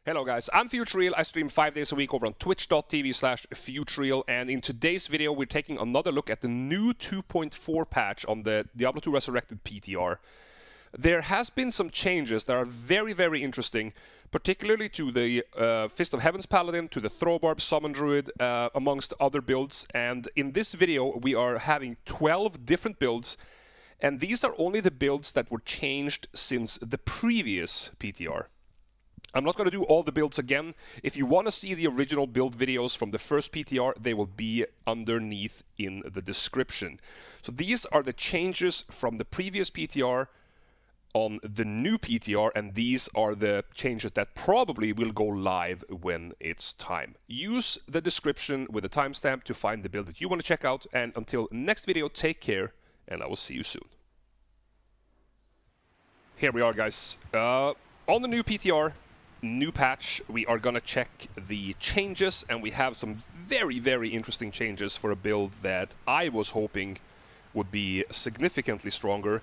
Hello guys, I'm Futureal. I stream 5 days a week over on twitch.tv/Futureal, and in today's video we're taking another look at the new 2.4 patch on the Diablo 2 Resurrected PTR. There has been some changes that are very, very interesting, particularly to the Fist of Heaven's Paladin, to the Throw Barb Summon Druid, amongst other builds. And in this video we are having 12 different builds, and these are only the builds that were changed since the previous PTR. I'm not going to do all the builds again. If you want to see the original build videos from the first PTR, they will be underneath in the description. So these are the changes from the previous PTR on the new PTR, and these are the changes that probably will go live when it's time. Use the description with a timestamp to find the build that you want to check out, and until next video, take care, and I will see you soon. Here we are, guys. On the new PTR, new patch, we are gonna check the changes, and we have some very, very interesting changes for a build that I was hoping would be significantly stronger,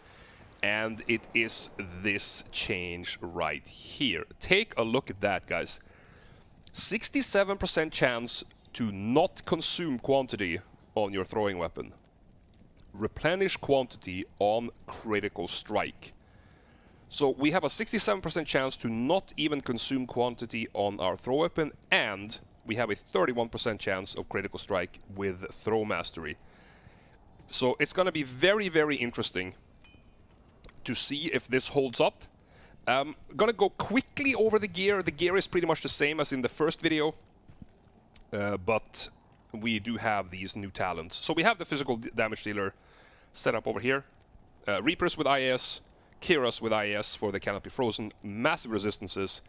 and it is this change right here. Take a look at that, guys. 67% chance to not consume quantity on your throwing weapon. Replenish quantity on critical strike. So we have a 67% chance to not even consume quantity on our throw weapon, and we have a 31% chance of critical strike with throw mastery. So it's going to be very, very interesting to see if this holds up. I'm going to go quickly over the gear. The gear is pretty much the same as in the first video, but we do have these new talents. So we have the physical damage dealer set up over here. Reapers with IS. Chars with IS for the Cannot Be Frozen, massive resistances,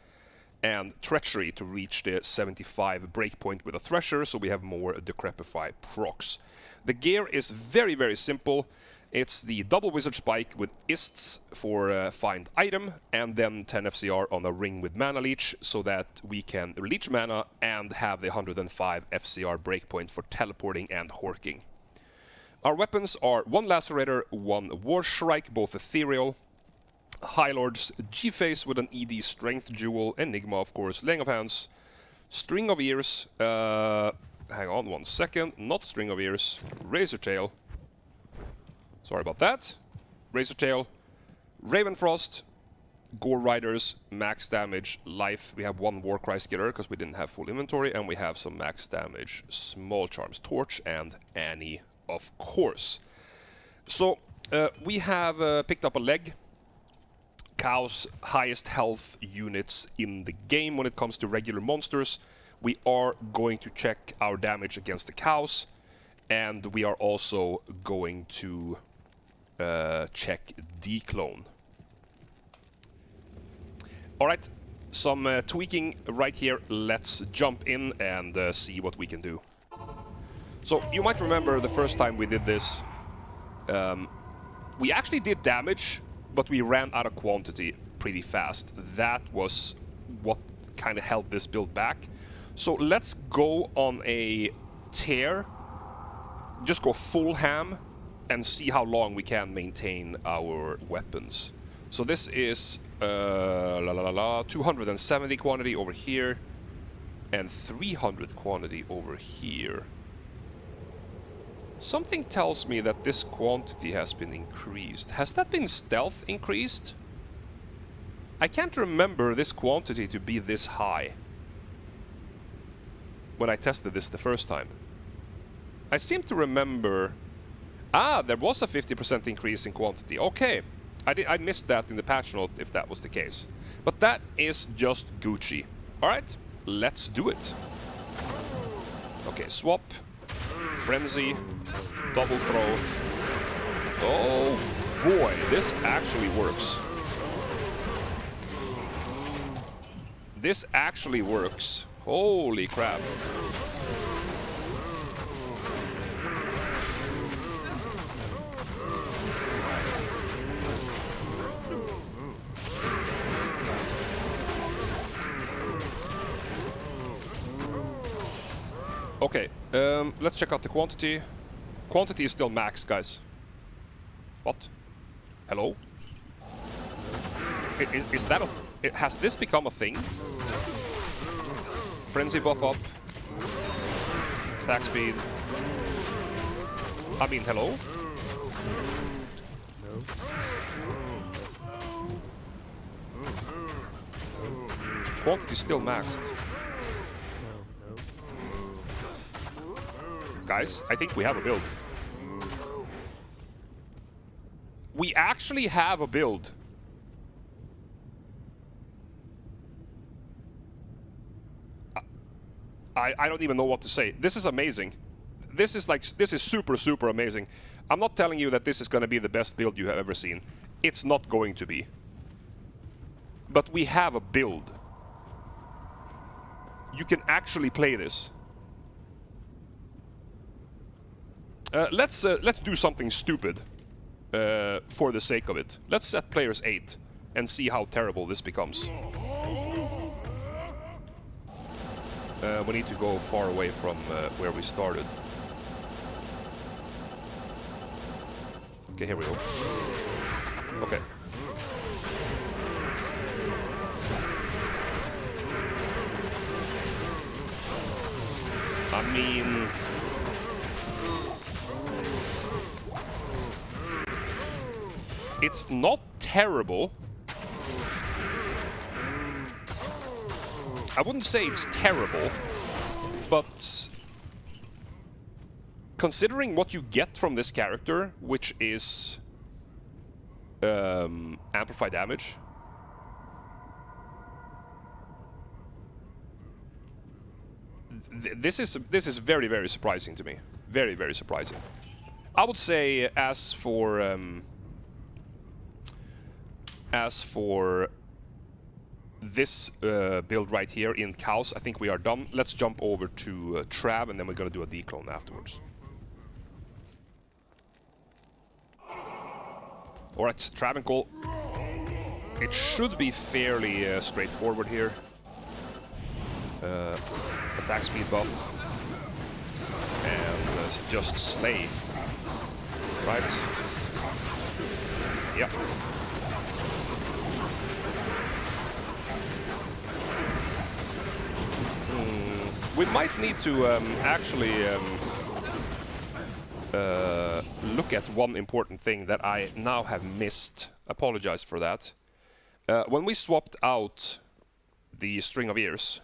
and Treachery to reach the 75 breakpoint with a Thresher, so we have more Decrepify procs. The gear is very, very simple. It's the double Wizard Spike with Ists for Find Item, and then 10 FCR on a Ring with Mana Leech, so that we can leech mana and have the 105 FCR breakpoint for teleporting and horking. Our weapons are 1 Lacerator, 1 War Shrike, both ethereal, High Lords, G-Face with an ED Strength Jewel, Enigma, of course, Laying of Hands, String of Ears, hang on 1 second, not String of Ears, Razor Tail, sorry about that, Razor Tail, Ravenfrost, Gore Riders, max damage, life, we have 1 Warcry Skitter because we didn't have full inventory, and we have some max damage, Small Charms, Torch, and Annie, of course. So, we have picked up a leg. Cows, highest health units in the game when it comes to regular monsters. We are going to check our damage against the cows, and we are also going to check D-Clone. Alright, some tweaking right here. Let's jump in and see what we can do. So, you might remember the first time we did this, we actually did damage, but we ran out of quantity pretty fast. That was what kind of held this build back. So let's go on a tear, just go full ham, and see how long we can maintain our weapons. So this is 270 quantity over here, and 300 quantity over here. Something tells me that this quantity has been increased. Has that been stealth increased? I can't remember this quantity to be this high when I tested this the first time. I seem to remember... Ah, there was a 50% increase in quantity. Okay, I missed that in the patch note if that was the case. But that is just Gucci. Alright, let's do it. Okay, swap. Frenzy, double throw. Oh boy, this actually works. This actually works. Holy crap. Okay, let's check out the quantity. Quantity is still max, guys. What? Hello? Is that a... Has this become a thing? Frenzy buff up. Attack speed. I mean, hello? Quantity still maxed. Guys, I think we have a build. We actually have a build. I don't even know what to say. This is amazing. This is super, super amazing. I'm not telling you that this is going to be the best build you have ever seen. It's not going to be. But we have a build. You can actually play this. Let's do something stupid for the sake of it. Let's set players 8 and see how terrible this becomes. We need to go far away from where we started. Okay, here we go. Okay. I mean... it's not terrible. I wouldn't say it's terrible, but considering what you get from this character, which is amplified damage, this is very, very surprising to me. Very, very surprising. I would say as for this build right here in Chaos, I think we are done. Let's jump over to Trav, and then we're gonna do a declone afterwards. Alright, Travincal. It should be fairly straightforward here. Attack speed buff. And just slay. Right? Yeah. We might need to actually look at one important thing that I now have missed. Apologize for that. When we swapped out the String of Ears,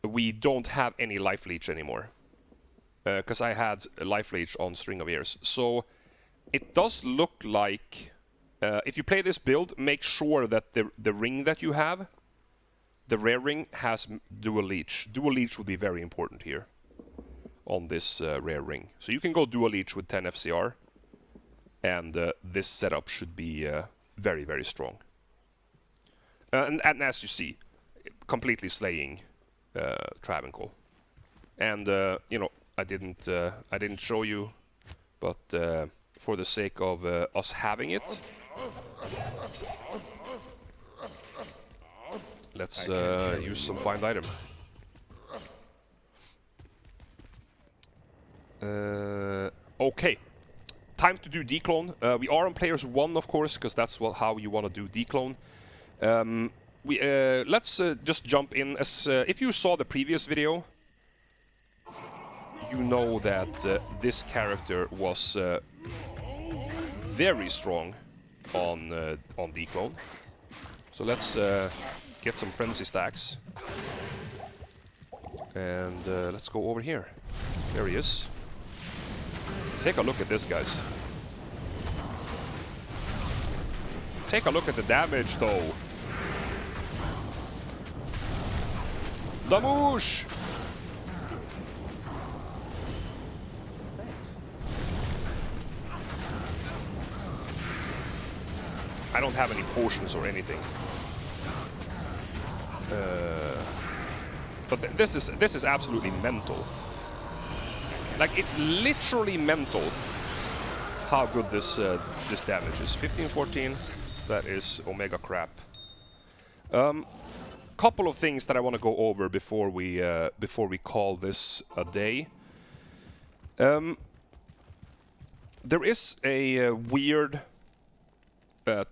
we don't have any Life Leech anymore. Because I had a Life Leech on String of Ears. So it does look like, if you play this build, make sure that the ring that you have, the rare ring, has dual leech. Dual leech would be very important here on this rare ring. So you can go dual leech with 10 FCR, and this setup should be very, very strong. And as you see, completely slaying Travincal. And you know, I didn't show you, but for the sake of us having it, let's use some find item. Okay, time to do declone. We are on players 1, of course, because that's how you want to do declone. Let's just jump in. As if you saw the previous video, you know that this character was very strong on declone. So let's get some frenzy stacks, and let's go over here. There he is. Take a look at this, guys. Take a look at the damage, though. Damoosh! Thanks. I don't have any potions or anything. But this is absolutely mental. Like, it's literally mental how good this this damage is. 15-14. That is omega crap. Couple of things that I want to go over before we call this a day. There is a weird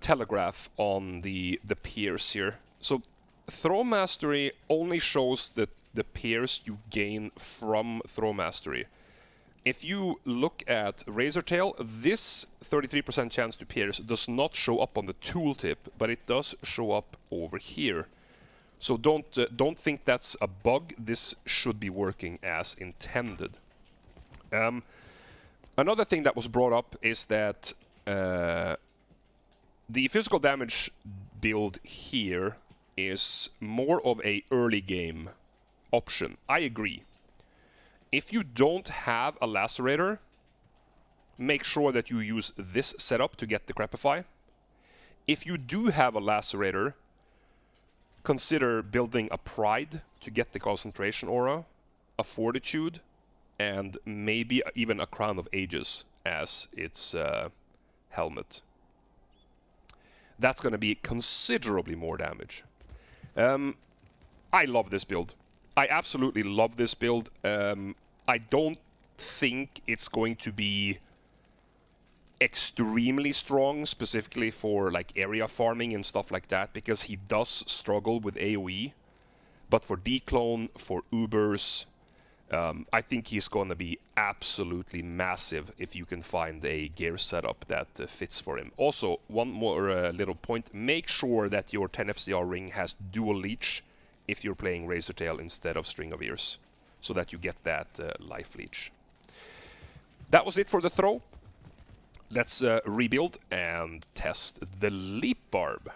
telegraph on the piers here. So Throw Mastery only shows the pierce you gain from Throw Mastery. If you look at Razortail, this 33% chance to pierce does not show up on the tooltip, but it does show up over here. So don't think that's a bug. This should be working as intended. Another thing that was brought up is that the physical damage build here is more of a early game option. I agree. If you don't have a lacerator, make sure that you use this setup to get the Crepify. If you do have a lacerator, consider building a Pride to get the concentration aura, a Fortitude, and maybe even a Crown of Ages as its helmet. That's going to be considerably more damage. I love this build. I absolutely love this build. I don't think it's going to be extremely strong, specifically for like area farming and stuff like that, because he does struggle with AoE. But for Declone, for Ubers, I think he's going to be absolutely massive if you can find a gear setup that fits for him. Also, one more little point. Make sure that your 10 FCR ring has dual leech if you're playing Razortail instead of String of Ears, so that you get that life leech. That was it for the throw. Let's rebuild and test the Leap Barb.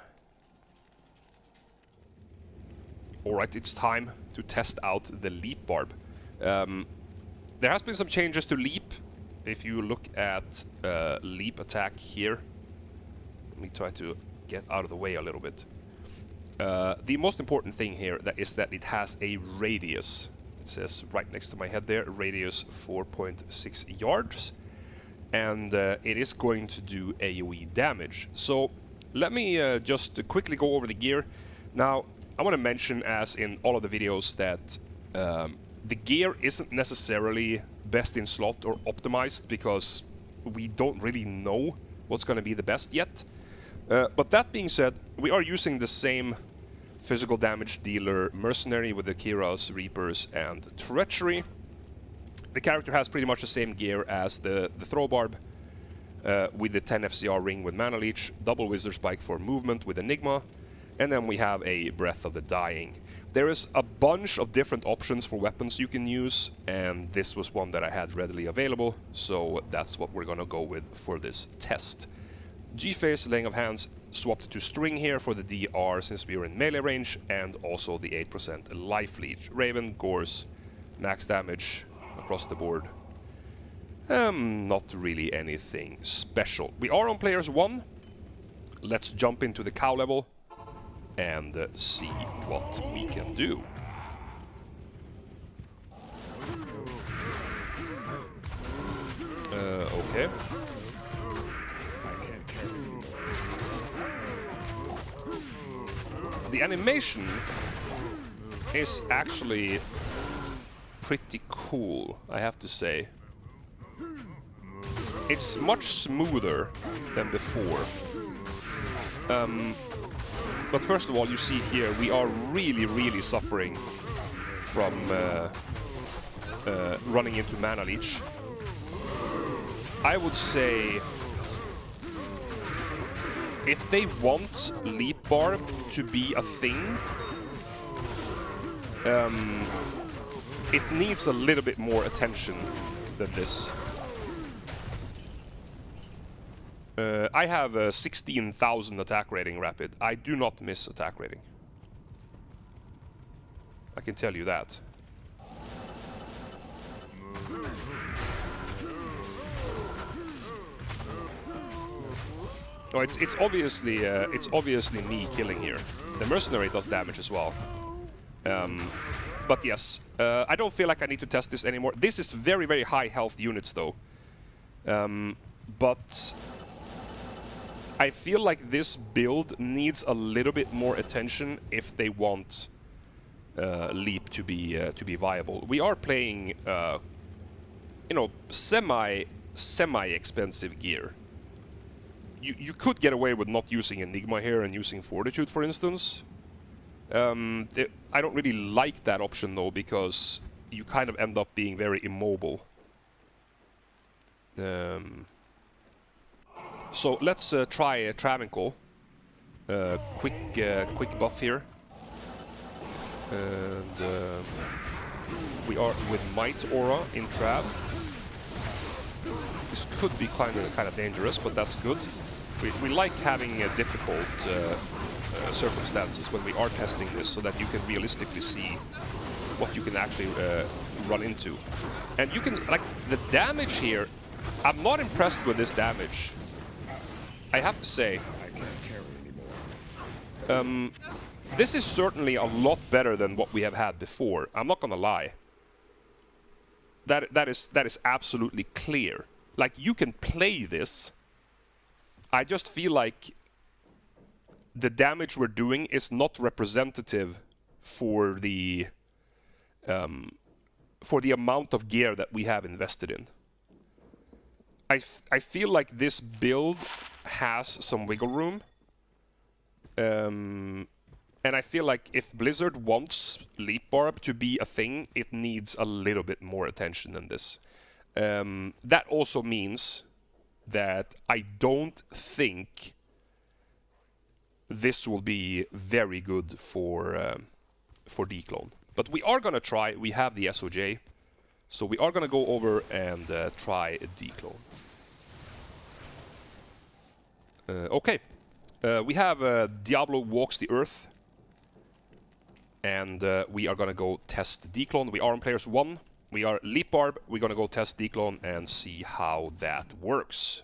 Alright, it's time to test out the Leap Barb. There has been some changes to Leap. If you look at Leap attack here, let me try to get out of the way a little bit. The most important thing here is that it has a radius. It says right next to my head there, radius 4.6 yards. And it is going to do AoE damage. So let me just quickly go over the gear. Now, I want to mention, as in all of the videos, that the gear isn't necessarily best in slot or optimized, because we don't really know what's going to be the best yet. But that being said, we are using the same physical damage dealer Mercenary with the Kira's, Reapers, and Treachery. The character has pretty much the same gear as the Throw Barb, with the 10 FCR ring with Mana Leech, double Wizard Spike for movement with Enigma, and then we have a Breath of the Dying. There is a bunch of different options for weapons you can use, and this was one that I had readily available, so that's what we're gonna go with for this test. G-Phase, Laying of Hands, swapped to String here for the DR since we are in melee range, and also the 8% Life Leech. Raven, Gorse, max damage across the board. Not really anything special. We are on players 1. Let's jump into the cow level and see what we can do. Okay. The animation is actually pretty cool, I have to say. It's much smoother than before. But first of all, you see here, we are really suffering from running into Mana Leech. I would say, if they want Leap Barb to be a thing, it needs a little bit more attention than this. I have 16,000 attack rating rapid. I do not miss attack rating. I can tell you that. Oh, it's obviously me killing here. The Mercenary does damage as well. But yes, I don't feel like I need to test this anymore. This is very high health units though. But I feel like this build needs a little bit more attention if they want Leap to be viable. We are playing, you know, semi expensive gear. You could get away with not using Enigma here and using Fortitude, for instance. I don't really like that option though, because you kind of end up being very immobile. So let's try a Travincal. Quick buff here. And we are with Might Aura in Trav. This could be kind of dangerous, but that's good. We like having difficult circumstances when we are testing this, so that you can realistically see what you can actually run into. And you can, like, the damage here, I'm not impressed with this damage, I have to say. This is certainly a lot better than what we have had before. I'm not gonna lie. That is absolutely clear. Like, you can play this. I just feel like the damage we're doing is not representative for the amount of gear that we have invested in. I feel like this build has some wiggle room. And I feel like if Blizzard wants Leap Barb to be a thing, it needs a little bit more attention than this. That also means that I don't think this will be very good for Declone. But we are gonna try. We have the SOJ, so we are gonna go over and try Declone. Okay, we have Diablo Walks the Earth, and we are gonna go test Declone. We are on players 1. We are Leap Barb. We're gonna go test Declone and see how that works.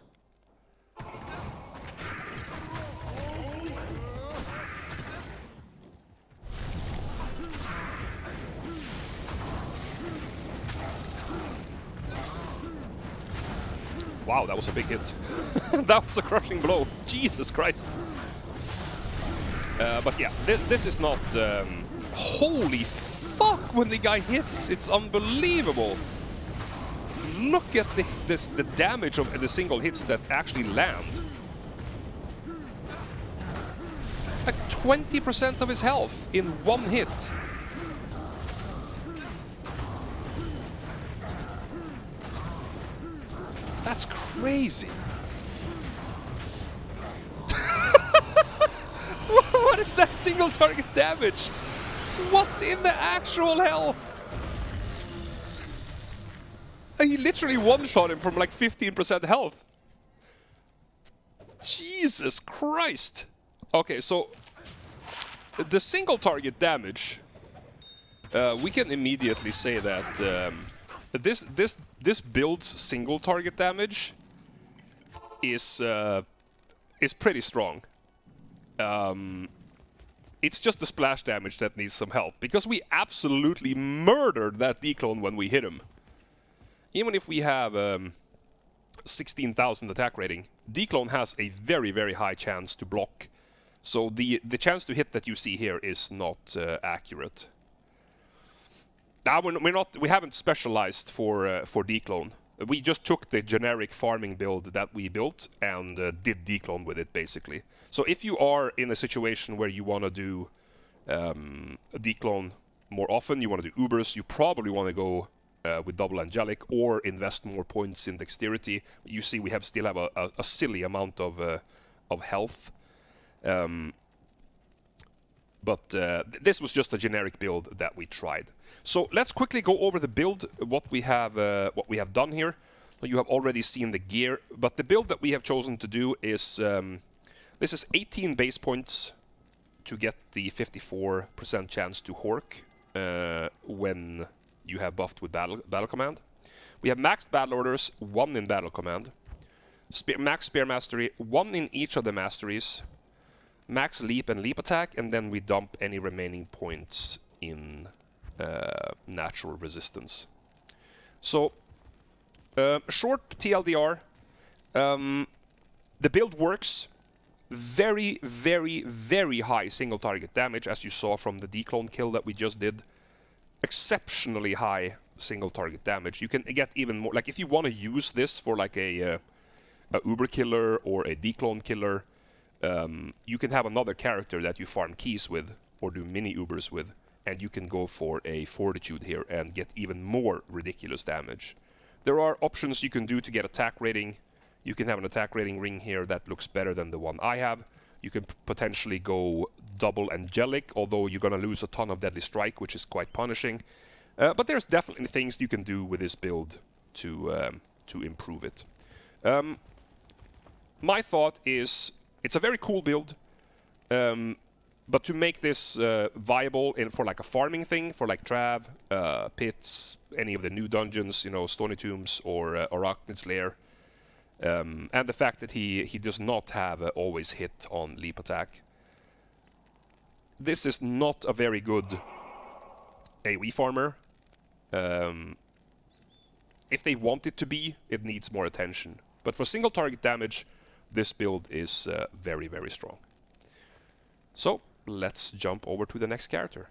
Wow, that was a big hit. That was a crushing blow. Jesus Christ. But yeah, this is not... holy fuck when the guy hits! It's unbelievable! Look at the damage of the single hits that actually land. Like 20% of his health in one hit. That's crazy. What is that single target damage? What in the actual hell? He literally one-shot him from like 15% health. Jesus Christ. Okay, so the single target damage, we can immediately say that this build's single target damage is pretty strong. It's just the splash damage that needs some help, because we absolutely murdered that Declone when we hit him. Even if we have 16,000 attack rating, Declone has a very, very high chance to block. So the chance to hit that you see here is not accurate. Now we haven't specialized for Declone. We just took the generic farming build that we built and did Declone with it, basically. So if you are in a situation where you want to do Declone more often, you want to do Ubers, you probably want to go with double Angelic or invest more points in dexterity. You see we still have a silly amount of health. But this was just a generic build that we tried. So let's quickly go over the build, what we have done here. You have already seen the gear, but the build that we have chosen to do is this is 18 base points to get the 54% chance to Hork when you have buffed with battle command. We have maxed battle orders, 1 in battle command. Max spear mastery, 1 in each of the masteries. Max leap and leap attack, and then we dump any remaining points in natural resistance. So, short TLDR. The build works. Very, very, very high single target damage, as you saw from the Declone kill that we just did. Exceptionally high single target damage. You can get even more. Like, if you want to use this for like a Uber killer or a Declone killer, you can have another character that you farm keys with or do mini Ubers with, and you can go for a Fortitude here and get even more ridiculous damage. There are options you can do to get attack rating. You can have an attack rating ring here that looks better than the one I have. You can potentially go double Angelic, although you're going to lose a ton of Deadly Strike, which is quite punishing. But there's definitely things you can do with this build to improve it. My thought is, it's a very cool build, but to make this viable for like a farming thing, for like Trav, Pits, any of the new dungeons, you know, Stony Tombs or Arachnid's Lair, and the fact that he does not have always hit on leap attack, this is not a very good AoE farmer. If they want it to be, it needs more attention. But for single target damage, this build is very, very strong. So, let's jump over to the next character.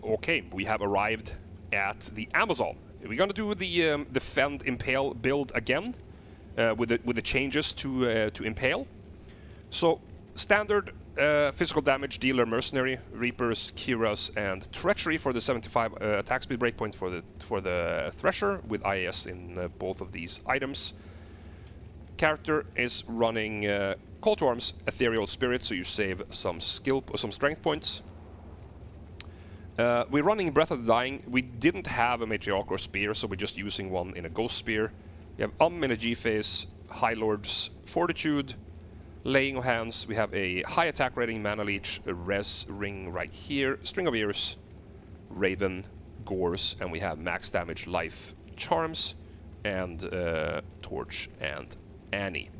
Okay, we have arrived at the Amazon. We're gonna do the Fend Impale build again, with the changes to Impale. So, standard physical damage dealer mercenary, Reapers, Kiras, and Treachery for the 75 attack speed breakpoint for the Thresher, with IAS in both of these items. Character is running Call to Arms, Ethereal Spirit, so you save some skill or some strength points. We're running Breath of the Dying. We didn't have a Matriarch or Spear, so we're just using one in a Ghost Spear. We have in a G-Phase, High Lord's Fortitude, Laying of Hands. We have a high attack rating, Mana Leech, a Res Ring right here, String of Ears, Raven, Gores, and we have max damage, Life, Charms, and Torch and Annie.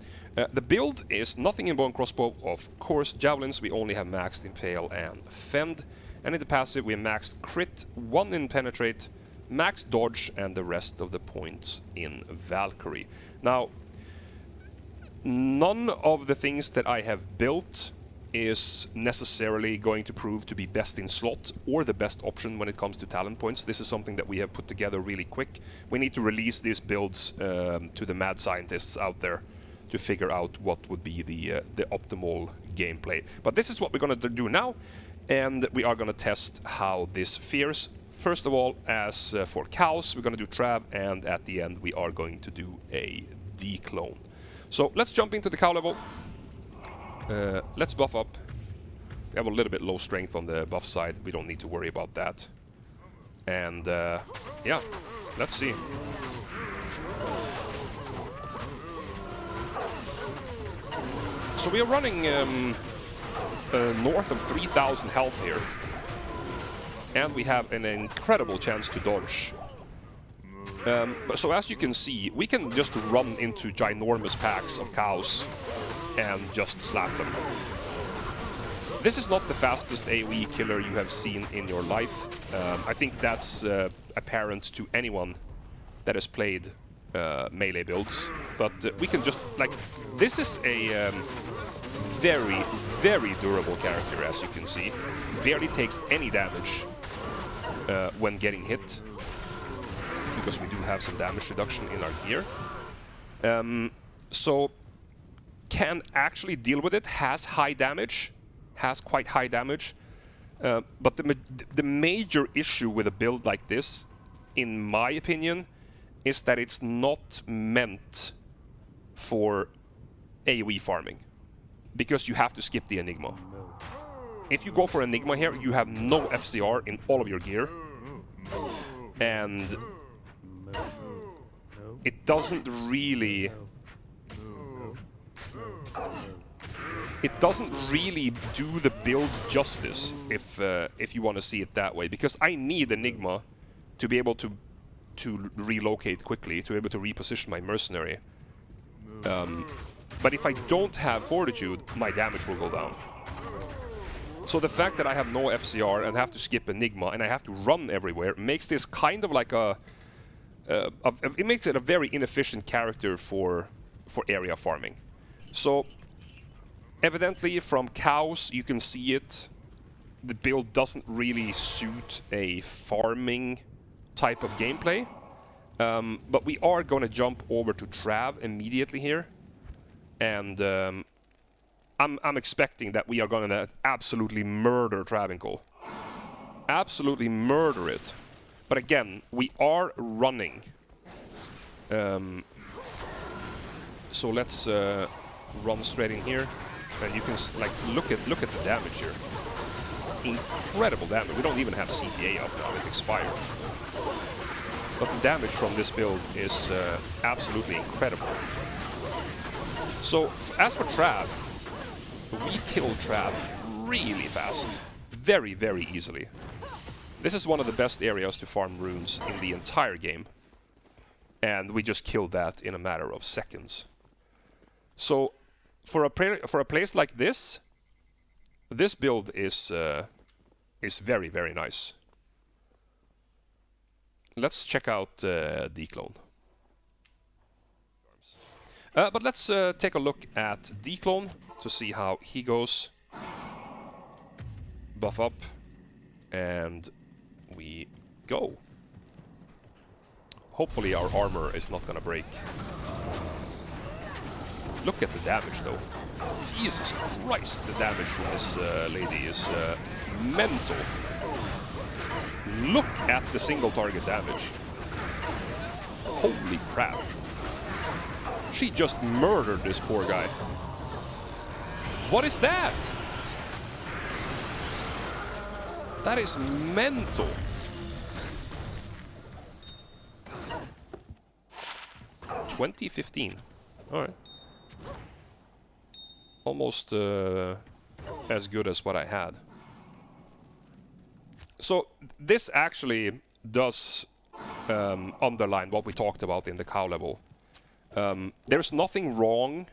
The build is nothing in Bone Crossbow, of course. Javelins, we only have maxed Impale and Fend. And in the passive, we have maxed Crit, 1 in Penetrate, maxed Dodge, and the rest of the points in Valkyrie. Now, none of the things that I have built is necessarily going to prove to be best in slot or the best option when it comes to talent points. This is something that we have put together really quick. We need to release these builds to the mad scientists out there to figure out what would be the optimal gameplay. But this is what we're going to do now, and we are going to test how this fares. First of all, as for cows, we're going to do Trav, and at the end we are going to do a D-clone. So let's jump into the cow level. Let's buff up. We have a little bit low strength on the buff side. We don't need to worry about that. And yeah, let's see. So we are running north of 3,000 health here. And we have an incredible chance to dodge. So as you can see, we can just run into ginormous packs of cows and just slap them. This is not the fastest AoE killer you have seen in your life. I think that's apparent to anyone that has played melee builds. But we can just, like, this is a very, very durable character, as you can see. Barely takes any damage when getting hit, because we do have some damage reduction in our gear. So can actually deal with it, has high damage, has quite high damage. But the major issue with a build like this, in my opinion, is that it's not meant for AoE farming, because you have to skip the Enigma. If you go for Enigma here, you have no FCR in all of your gear, and it doesn't really do the build justice if you want to see it that way, because I need Enigma to be able to relocate quickly, to be able to reposition my mercenary. But if I don't have Fortitude, my damage will go down. So the fact that I have no FCR and have to skip Enigma and I have to run everywhere makes this kind of like it makes it a very inefficient character for area farming. So evidently from cows you can see it. The build doesn't really suit a farming type of gameplay. But we are going to jump over to Trav immediately here. And I'm expecting that we are going to absolutely murder Travincal. Absolutely murder it. But again, we are running. So let's run straight in here, and you can like look at the damage here. Incredible damage. We don't even have CTA up now; it expired. But the damage from this build is absolutely incredible. So as for Trav, we kill Trav really fast, very, very easily. This is one of the best areas to farm runes in the entire game. And we just killed that in a matter of seconds. So, for a place like this, this build is very, very nice. Let's check out D-Clone. But let's take a look at D-Clone to see how he goes. Buff up, and we go. Hopefully our armor is not gonna break. Look at the damage though. Jesus Christ, the damage from this lady is mental. Look at the single target damage. Holy crap. She just murdered this poor guy. What is that? That is mental. 2015. Alright. Almost as good as what I had. So this actually does underline what we talked about in the cow level. There's nothing wrong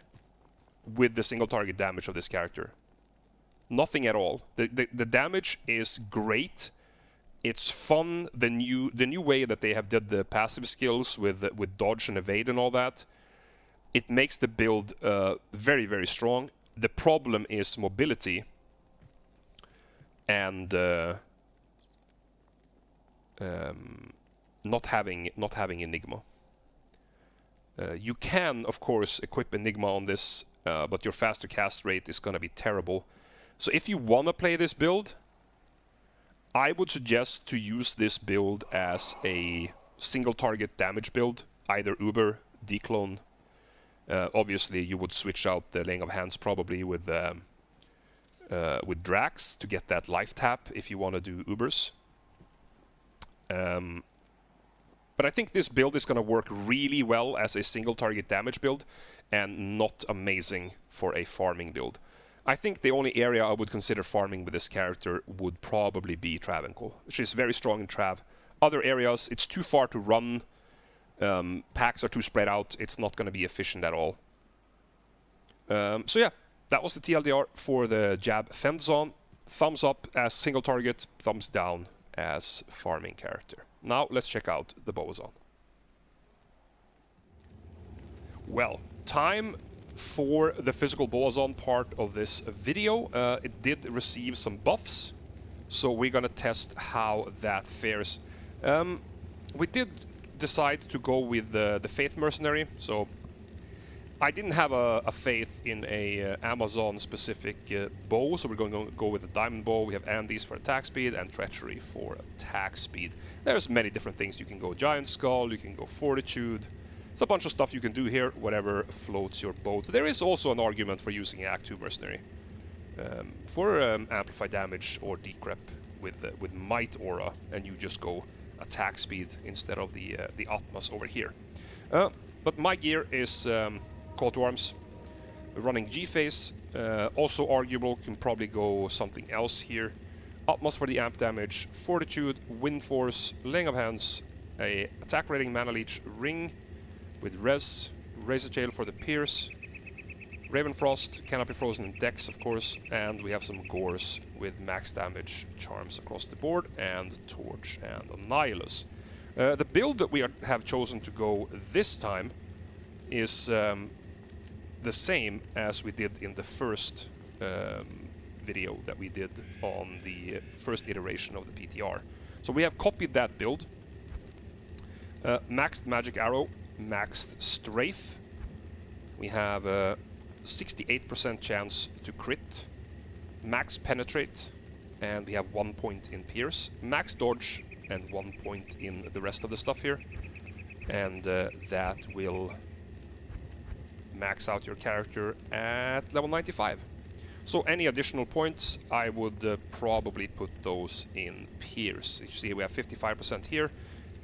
with the single target damage of this character. Nothing at all. The damage is great. It's fun. The new way that they have did the passive skills with dodge and evade and all that, it makes the build very, very strong. The problem is mobility and not having Enigma. You can, of course, equip Enigma on this, but your faster cast rate is going to be terrible. So if you want to play this build, I would suggest to use this build as a single target damage build, either Uber, D-Clone. Obviously, you would switch out the Laying of Hands probably with Drax to get that life tap if you want to do Ubers. But I think this build is going to work really well as a single target damage build and not amazing for a farming build. I think the only area I would consider farming with this character would probably be Travincal. She's very strong in Trav. Other areas, it's too far to run. Packs are too spread out. It's not going to be efficient at all. So yeah, that was the TLDR for the Jab Fend. Thumbs up as single target, thumbs down as farming character. Now let's check out the Boazon. Well, time for the physical Boazon part of this video. It did receive some buffs, so we're gonna test how that fares. We did decide to go with the Faith Mercenary, so I didn't have a faith in a Amazon-specific bow, so we're going to go with the Diamond Bow. We have Andes for attack speed and Treachery for attack speed. There's many different things. You can go Giant Skull, you can go Fortitude. It's a bunch of stuff you can do here, whatever floats your boat. There is also an argument for using Act 2 Mercenary for amplified damage or decrep with Might Aura, and you just go attack speed instead of the Atmas over here. But my gear is Call to Arms, running G-Phase. Also arguable, can probably go something else here. Atmas for the amp damage, Fortitude, Wind Force, Laying of Hands, a attack rating Mana Leech Ring with Res, Razor Tail for the Pierce, Ravenfrost, Canopy Frozen and Dex, of course, and we have some Gores with max damage charms across the board, and Torch and Annihilus. The build that we have chosen to go this time is the same as we did in the first video that we did on the first iteration of the PTR. So we have copied that build. Maxed Magic Arrow, maxed Strafe. We have 68% chance to crit, max penetrate, and we have 1 point in pierce, max dodge, and 1 point in the rest of the stuff here. And that will max out your character at level 95. So any additional points, I would probably put those in pierce. You see we have 55% here,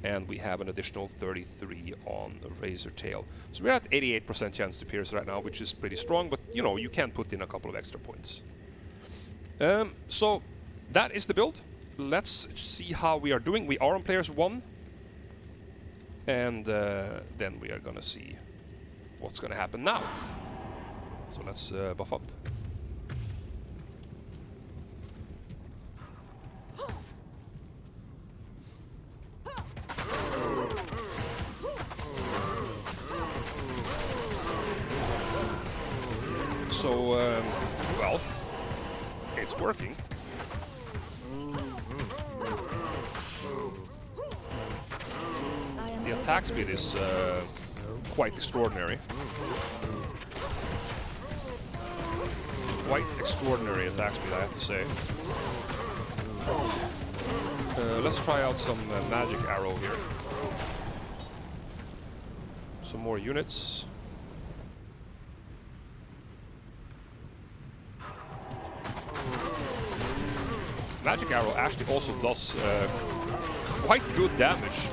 and we have an additional 33 on Razor Tail. So we're at 88% chance to pierce right now, which is pretty strong, but you know, you can put in a couple of extra points. So that is the build. Let's see how we are doing. We are on players 1, and then we are gonna see what's gonna happen now. So let's buff up. So, well, it's working. The attack speed is quite extraordinary. Quite extraordinary attack speed, I have to say. Let's try out some magic arrow here. Some more units. Magic arrow actually also does quite good damage,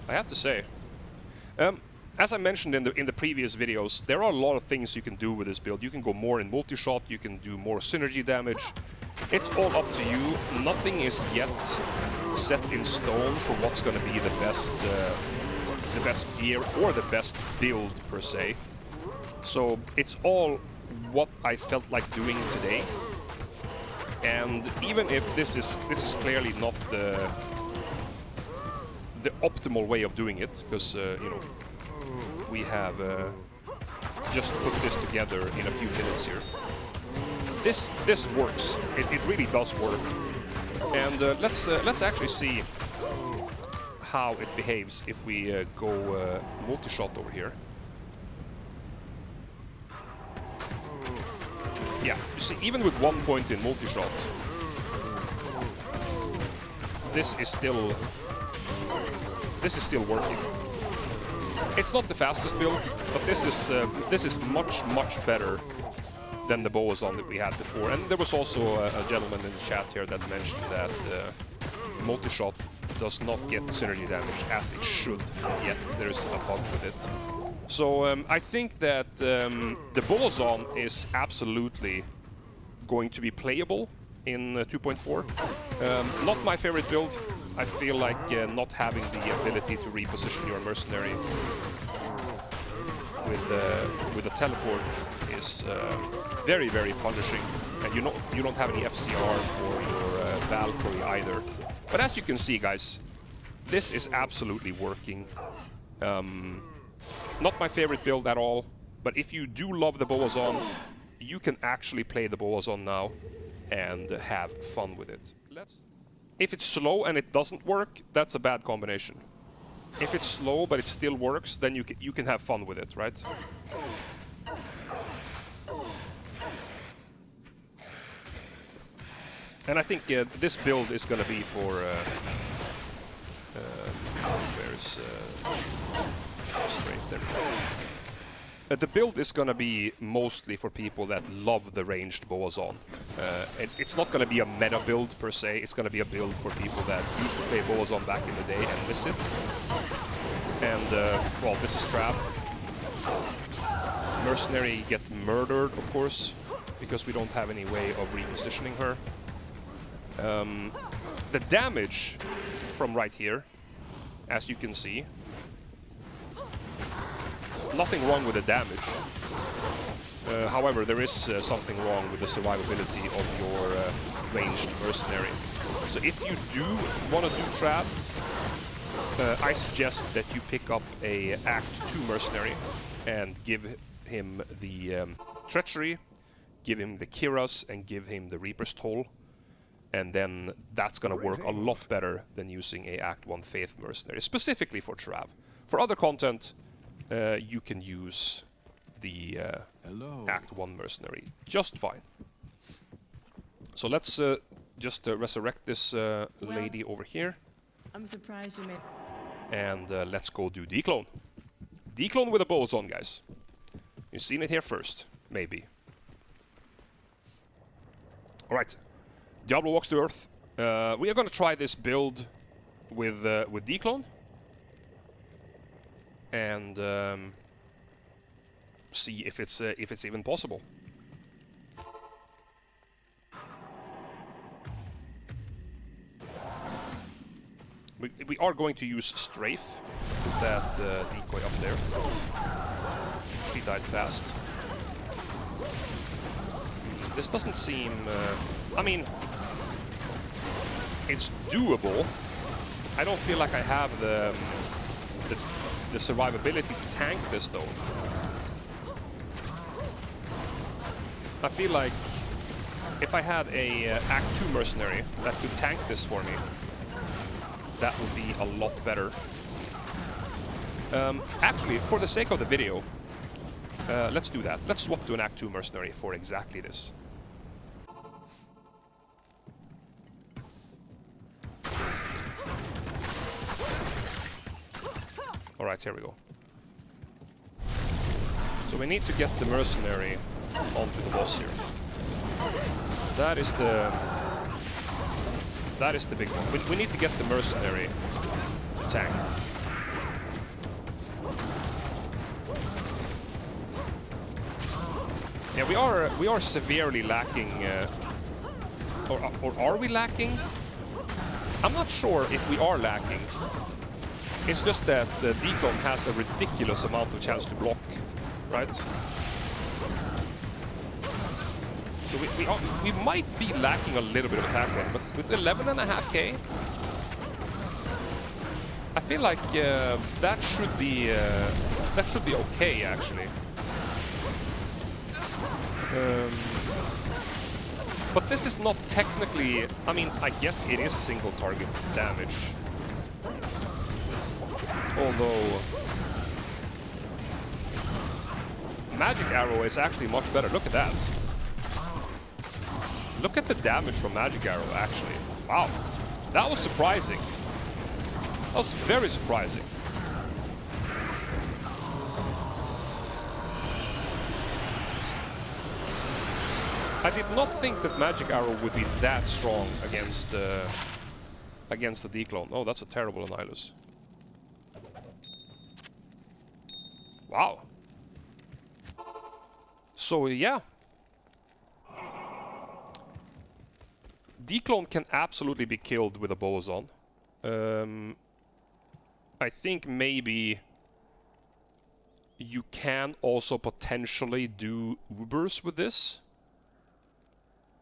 I have to say. As I mentioned in the previous videos, there are a lot of things you can do with this build. You can go more in multi-shot, you can do more synergy damage. It's all up to you. Nothing is yet set in stone for what's going to be the best gear or the best build per se. So it's all what I felt like doing today. And even if this is clearly not the optimal way of doing it, because you know, we have just put this together in a few minutes here. This works. It really does work. And let's actually see how it behaves if we go multi-shot over here. Yeah, you see, even with 1 point in multi-shot, this is still working. It's not the fastest build, but this is much better than the Boazon that we had before. And there was also a gentleman in the chat here that mentioned that multi-shot does not get synergy damage as it should, yet there's a bug with it. So I think that the Boazon is absolutely going to be playable in 2.4. Not my favorite build. I feel like not having the ability to reposition your mercenary with a teleport is very, very punishing. And you don't have any FCR for your Valkyrie either. But as you can see, guys, this is absolutely working. Not my favorite build at all, but if you do love the Boazon, you can actually play the Boazon now and have fun with it. If it's slow and it doesn't work, that's a bad combination. If it's slow but it still works, then you can have fun with it, right? And I think this build is going to be for where's straight there. The build is going to be mostly for people that love the ranged Boazon. It's not going to be a meta build per se, it's going to be a build for people that used to play Boazon back in the day and miss it. And, well, this is Trav. Mercenary get murdered, of course, because we don't have any way of repositioning her. The damage from right here, as you can see, nothing wrong with the damage. However, there is something wrong with the survivability of your ranged mercenary. So if you do want to do Trav, I suggest that you pick up a Act 2 mercenary and give him the Treachery, give him the Kiras, and give him the Reaper's Toll. And then that's going to work a lot better than using a Act 1 Faith mercenary, specifically for Trav. For other content, you can use the Act 1 Mercenary just fine. So let's just resurrect this lady over here. I'm surprised you made... And let's go do Declone. Declone with a boson, guys. You've seen it here first, maybe. Alright. Diablo walks to Earth. We are going to try this build with Declone. And see if it's even possible. We are going to use Strafe with that decoy up there. She died fast. This doesn't seem... I mean... It's doable. I don't feel like I have the survivability to tank this, though. I feel like if I had a Act 2 Mercenary that could tank this for me, that would be a lot better. Actually, for the sake of the video, let's do that. Let's swap to an Act 2 Mercenary for exactly this. Alright, here we go. So we need to get the Mercenary onto the boss here. That is the big one. We need to get the Mercenary to tank. Yeah, we are severely lacking. Or are we lacking? I'm not sure if we are lacking. It's just that Declone has a ridiculous amount of chance to block, right? So we might be lacking a little bit of attack run, but with 11.5k, I feel like that should be okay actually. But this is not technically. I mean, I guess it is single target damage. Although Magic Arrow is actually much better. Look at that. Look at the damage from Magic Arrow, actually. Wow. That was surprising. That was very surprising. I did not think that Magic Arrow would be that strong against the Declone. Oh, that's a terrible Annihilus. Wow. So, yeah. Declone can absolutely be killed with a boson. I think maybe you can also potentially do Ubers with this.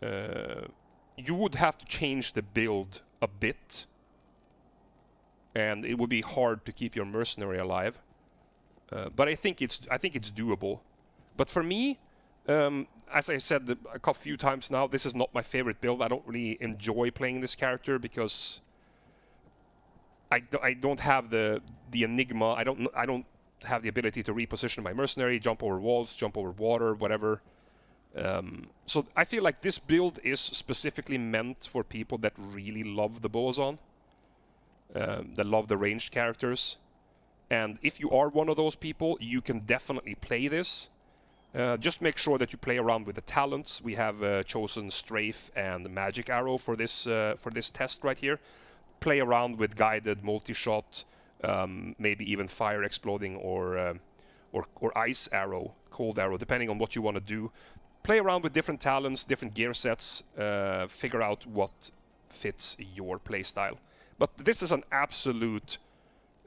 You would have to change the build a bit. And it would be hard to keep your Mercenary alive. But I think it's doable. But for me, as I said a few times now, this is not my favorite build. I don't really enjoy playing this character because I don't have the enigma. I don't have the ability to reposition my Mercenary, jump over walls, jump over water, whatever. So I feel like this build is specifically meant for people that really love the boson, that love the ranged characters. And if you are one of those people, you can definitely play this. Just make sure that you play around with the talents. We have chosen Strafe and Magic Arrow for this test right here. Play around with guided, multi-shot, maybe even fire exploding or ice arrow, cold arrow, depending on what you want to do. Play around with different talents, different gear sets. Figure out what fits your playstyle. But this is an absolute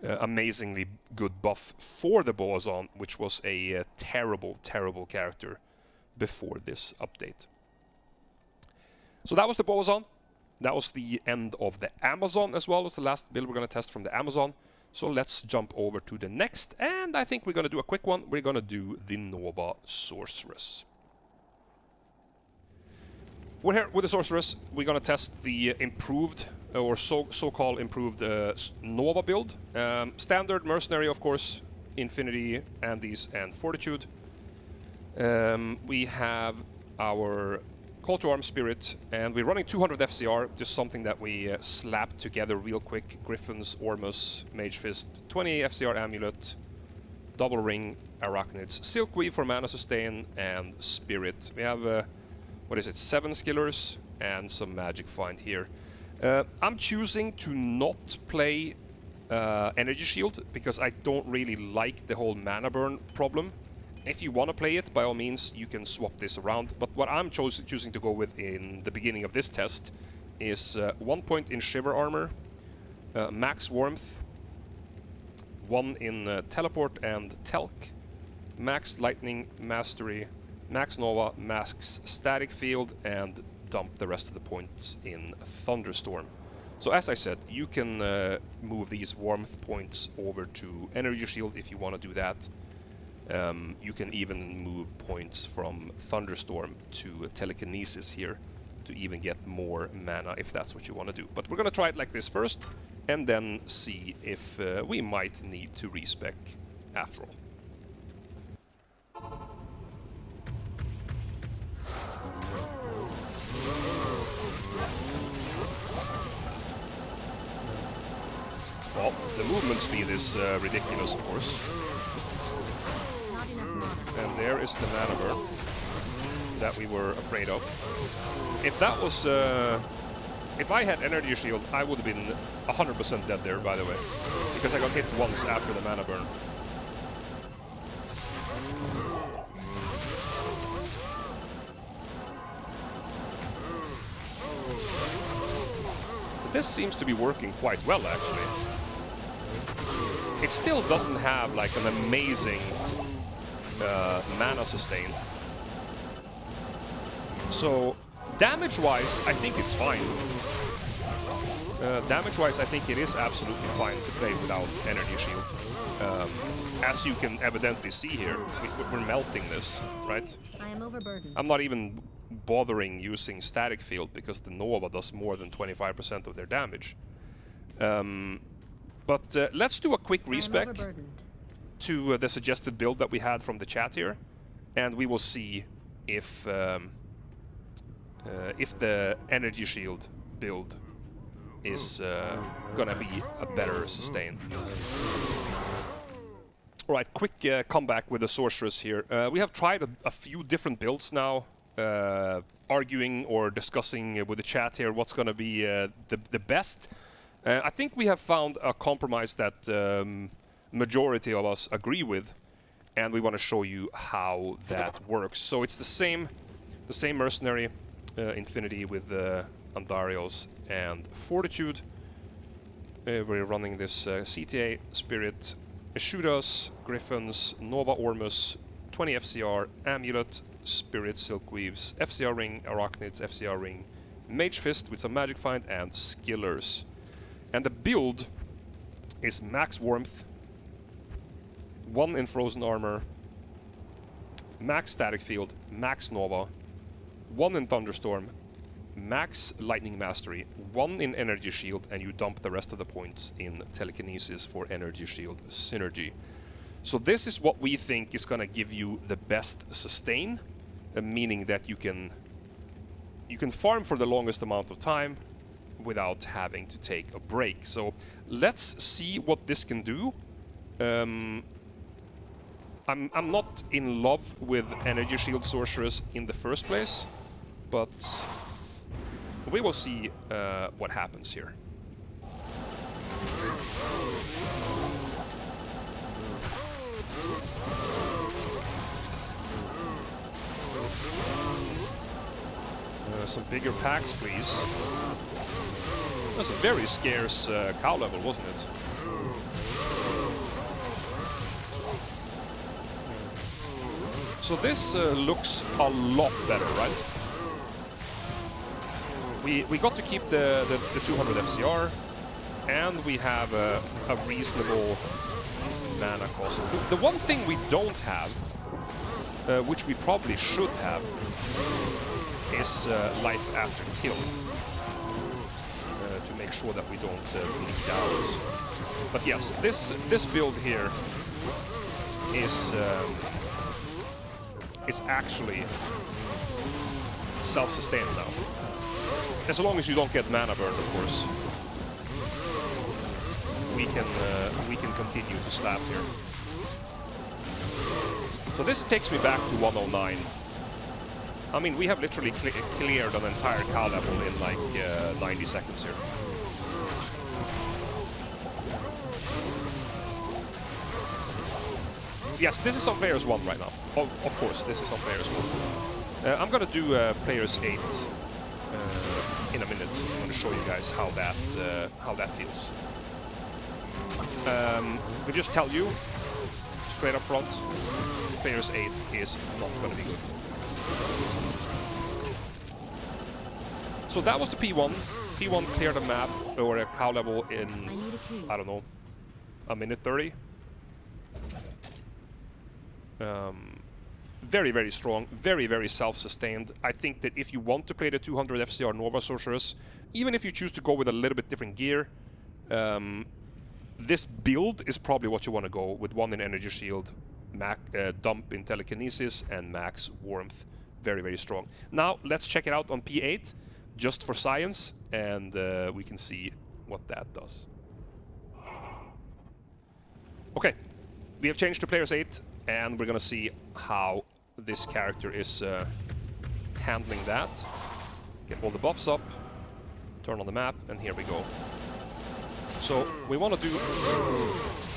amazingly good buff for the boson, which was a terrible, terrible character before this update. So that was the boson. That was the end of the Amazon as well. It was the last build we're going to test from the Amazon. So let's jump over to the next, and I think we're going to do a quick one. We're going to do the Nova Sorceress. We're here with the Sorceress. We're going to test the improved, or so-called improved Nova build. Standard Mercenary, of course, Infinity, Andes, and Fortitude. We have our Call to Arms Spirit, and we're running 200 FCR, just something that we slapped together real quick. Griffins, Ormus, Mage Fist, 20 FCR Amulet, Double Ring, Arachnids, Silkweave for mana sustain, and Spirit. We have, what is it, 7 Skillers, and some Magic Find here. I'm choosing to not play Energy Shield, because I don't really like the whole mana burn problem. If you want to play it, by all means, you can swap this around. But what I'm choosing to go with in the beginning of this test is 1 point in Shiver Armor, Max Warmth, 1 in Teleport and Telk, Max Lightning Mastery, Max Nova, Max Static Field, and dump the rest of the points in Thunderstorm. So as I said, you can move these Warmth points over to Energy Shield if you want to do that. You can even move points from Thunderstorm to Telekinesis here to even get more mana if that's what you want to do. But we're going to try it like this first, and then see if we might need to respec after all. Well, the movement speed is ridiculous, of course. And there is the mana burn that we were afraid of. If that was... if I had Energy Shield, I would have been 100% dead there, by the way. Because I got hit once after the mana burn. But this seems to be working quite well, actually. It still doesn't have, like, an amazing... mana sustain. So, damage-wise, I think it's fine. Damage-wise, I think it is absolutely fine to play without Energy Shield. As you can evidently see here, we're melting this, right? I am overburdened. I'm not even bothering using Static Field because the Nova does more than 25% of their damage. But let's do a quick respec to the suggested build that we had from the chat here, and we will see if the Energy Shield build is gonna be a better sustain. Alright, quick comeback with the Sorceress here. We have tried a few different builds now, arguing or discussing with the chat here what's gonna be the best. I think we have found a compromise that majority of us agree with, and we want to show you how that works. So it's the same mercenary Infinity with Andarios and Fortitude. We're running this CTA Spirit, Eshudas, Griffins, Nova Ormus, 20 FCR, Amulet, Spirit, Silkweaves, FCR Ring, Arachnids, FCR Ring, Mage Fist with some Magic Find, and Skillers. And the build is Max Warmth, 1 in Frozen Armor, Max Static Field, Max Nova, 1 in Thunderstorm, Max Lightning Mastery, 1 in Energy Shield, and you dump the rest of the points in Telekinesis for Energy Shield Synergy. So this is what we think is going to give you the best sustain, meaning that you can farm for the longest amount of time without having to take a break. So let's see what this can do. I'm not in love with Energy Shield Sorceress in the first place, but we will see what happens here. Some bigger packs, please. That's a very scarce cow level, wasn't it? So this looks a lot better, right? We got to keep the 200 FCR, and we have a reasonable mana cost. The one thing we don't have, which we probably should have, is life after kill, to make sure that we don't bleed out. But yes, this build here is actually self-sustained now. As long as you don't get mana burn, of course. We can continue to slap here. So this takes me back to 109. I mean, we have literally cleared an entire cow level in like 90 seconds here. Yes, this is on players 1 right now. Oh, of course, this is on players 1. I'm gonna do players 8 in a minute. I'm gonna show you guys how that feels. We just tell you straight up front, players 8 is not gonna be good. So that was the P1. P1 cleared a map or a cow level in, I don't know, a minute 30. Very, very strong, very, very self-sustained. I think that if you want to play the 200 FCR Nova Sorceress, even if you choose to go with a little bit different gear, this build is probably what you want to go with. 1 in Energy Shield, dump in Telekinesis, and max Warmth. Very, very strong. Now, let's check it out on P8, just for science, and we can see what that does. Okay, we have changed to players 8, and we're gonna see how this character is handling that. Get all the buffs up, turn on the map, and here we go. So we want to do,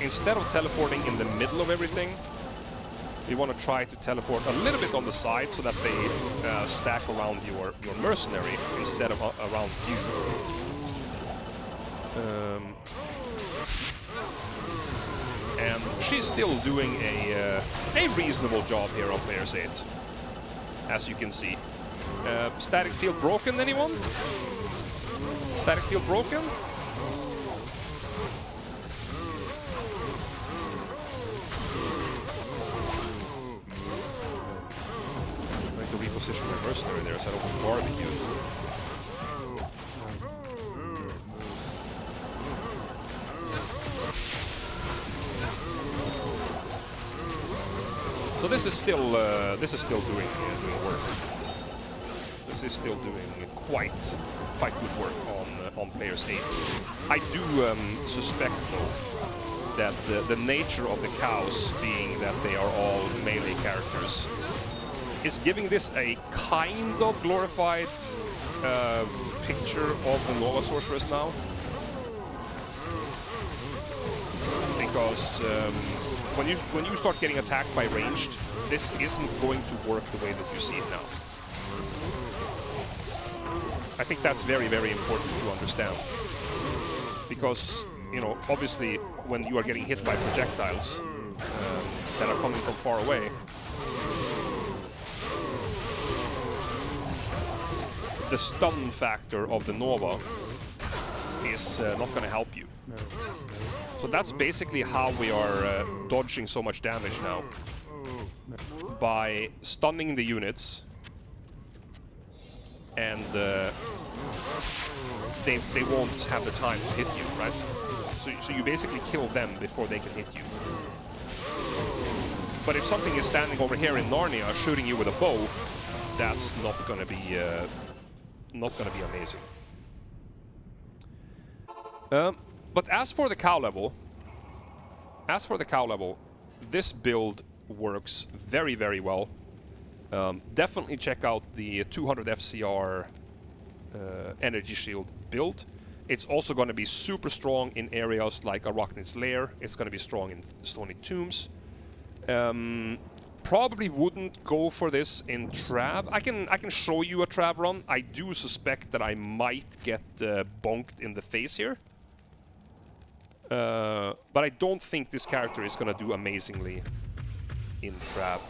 instead of teleporting in the middle of everything, we want to try to teleport a little bit on the side so that they stack around your mercenary instead of around you. And she's still doing a reasonable job here on players 8, as you can see. Static field broken, anyone? Static field broken? Trying to reposition my mercenary there so I don't want barbecue. So this is still doing work. This is still doing quite good work on players 8. I do suspect though that the nature of the cows, being that they are all melee characters, is giving this a kind of glorified picture of the Nova Sorceress now. Because when you start getting attacked by ranged, this isn't going to work the way that you see it now. I think that's very, very important to understand. Because, you know, obviously, when you are getting hit by projectiles that are coming from far away, the stun factor of the Nova is not going to help you. So that's basically how we are dodging so much damage now. By stunning the units, and they won't have the time to hit you, right? So you basically kill them before they can hit you. But if something is standing over here in Narnia shooting you with a bow, that's not gonna be amazing. But as for the cow level, this build works very, very well. Definitely check out the 200 FCR Energy Shield build. It's also going to be super strong in areas like Arachnid's Lair. It's going to be strong in Stony Tombs. Probably wouldn't go for this in Trav. I can show you a Trav run. I do suspect that I might get bonked in the face here. But I don't think this character is going to do amazingly in Trav.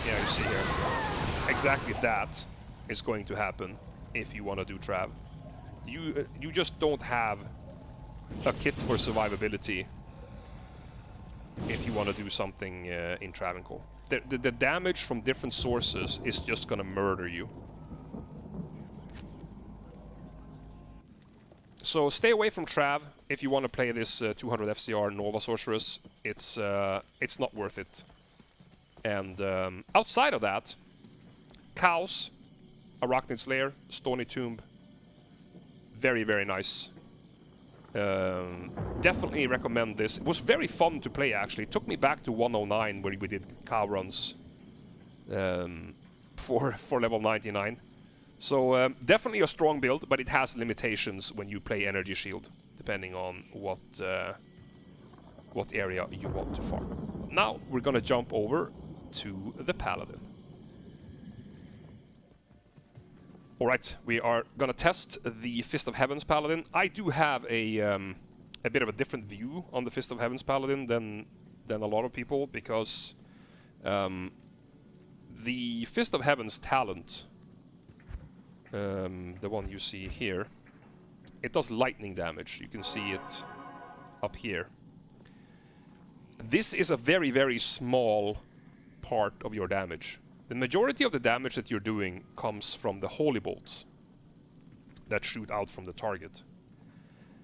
Yeah, you see here. Exactly that is going to happen if you want to do Trav. You just don't have a kit for survivability if you want to do something in Travincal. The damage from different sources is just going to murder you. So stay away from Trav. if you want to play this 200 FCR Nova Sorceress, it's not worth it. And outside of that, Cows, Arachnid's Lair, Stony Tomb, very, very nice. Definitely recommend this. It was very fun to play, actually. It took me back to 109, where we did cow runs for level 99. So definitely a strong build, but it has limitations when you play Energy Shield, depending on what area you want to farm. Now we're gonna jump over to the Paladin. Alright, we are gonna test the Fist of Heaven's Paladin. I do have a bit of a different view on the Fist of Heaven's Paladin than a lot of people, because the Fist of Heaven's talent, the one you see here, it does lightning damage. You can see it up here. This is a very, very small part of your damage. The majority of the damage that you're doing comes from the holy bolts that shoot out from the target.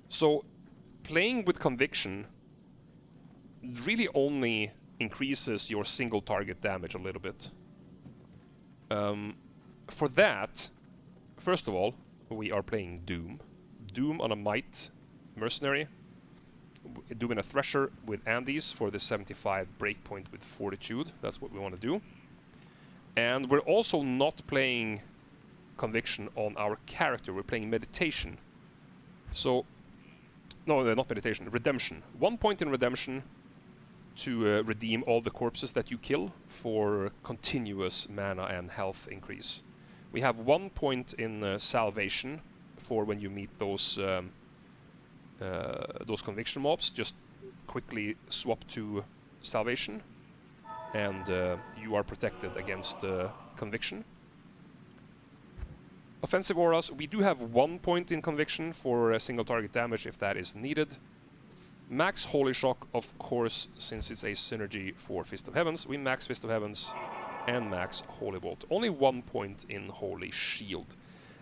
So playing with conviction really only increases your single target damage a little bit. For that, first of all, we are playing Doom. Doom on a Might Mercenary. Doing a Thresher with Andes for the 75 breakpoint with Fortitude. That's what we want to do. And we're also not playing Conviction on our character. We're playing Meditation. So, no, not Meditation, Redemption. 1 point in Redemption to redeem all the corpses that you kill for continuous mana and health increase. We have 1 point in Salvation for when you meet those Conviction mobs. Just quickly swap to Salvation, and you are protected against Conviction. Offensive auras, we do have 1 point in Conviction for single target damage if that is needed. Max Holy Shock, of course, since it's a synergy for Fist of Heavens. We max Fist of Heavens and max Holy Bolt. Only 1 point in Holy Shield.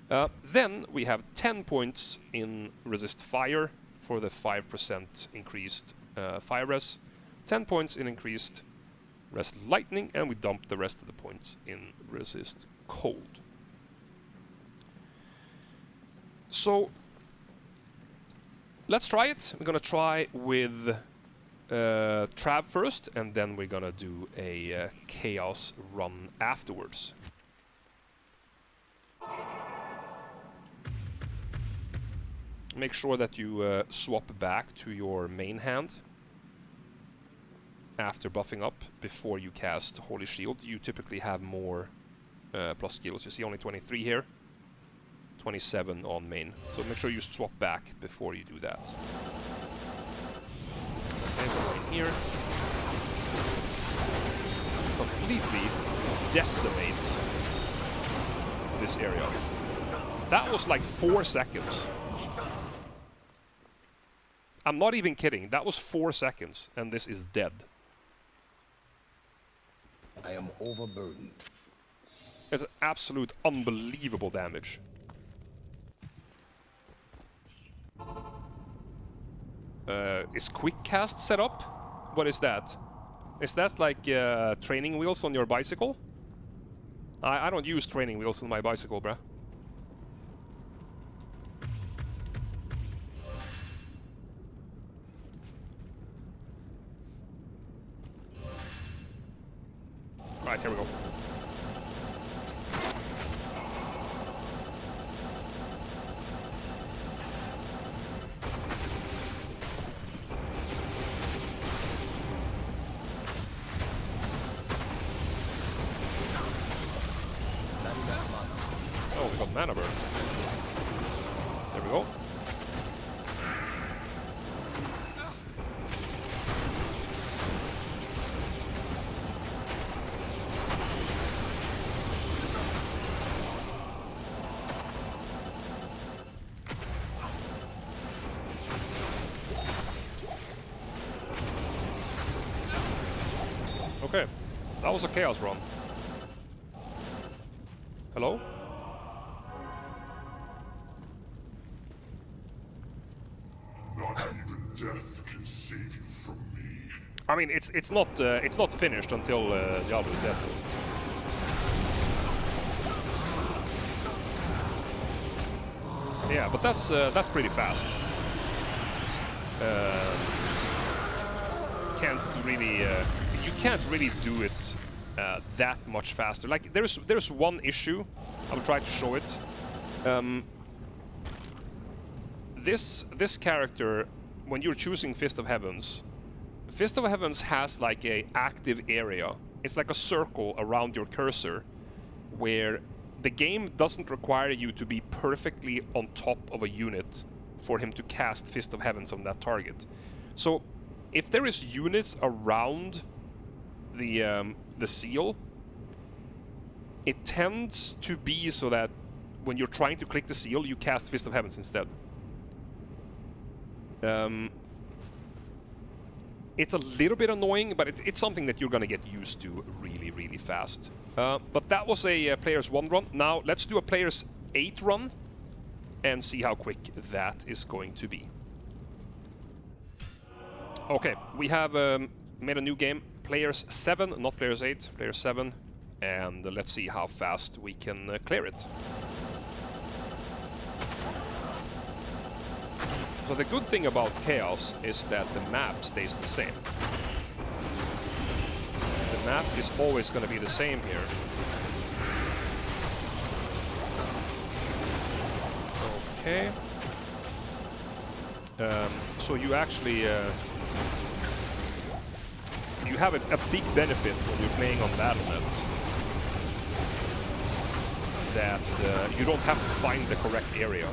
Then we have 10 points in Resist Fire for the 5% increased fire res. 10 points in increased Resist Lightning, and we dump the rest of the points in Resist Cold. So let's try it. We're gonna try with Trav first, and then we're gonna do a Chaos run afterwards. Make sure that you swap back to your main hand after buffing up before you cast Holy Shield. You typically have more plus skills. You see only 23 here, 27 on main. So make sure you swap back before you do that. Okay, we're in here. Completely decimate this area. That was like 4 seconds. I'm not even kidding. That was 4 seconds, and this is dead. I am overburdened. It's absolute unbelievable damage. Is quick cast set up? What is that? Is that like training wheels on your bicycle? I don't use training wheels on my bicycle, bruh. Alright, here we go. Oh, we got mana burn. There we go. Okay, that was a chaos run. Hello? Not death can save you from me. I mean, it's not finished until Diablo is dead. Yeah, but that's pretty fast. Can't really you can't really do it that much faster. Like there's one issue. I'll try to show it. This character, when you're choosing Fist of Heavens has like a active area. It's like a circle around your cursor, where the game doesn't require you to be perfectly on top of a unit for him to cast Fist of Heavens on that target. So if there is units around the seal, it tends to be so that when you're trying to click the seal, you cast Fist of Heavens instead. It's a little bit annoying, but it's something that you're gonna get used to really, really fast. But that was a player's 1 run. Now let's do a player's 8 run and see how quick that is going to be. Okay, we have made a new game. Players 7, not players 8, players 7. And let's see how fast we can clear it. So the good thing about Chaos is that the map stays the same. The map is always going to be the same here. Okay. So you actually you have a big benefit when you're playing on Battle.net, that you don't have to find the correct area.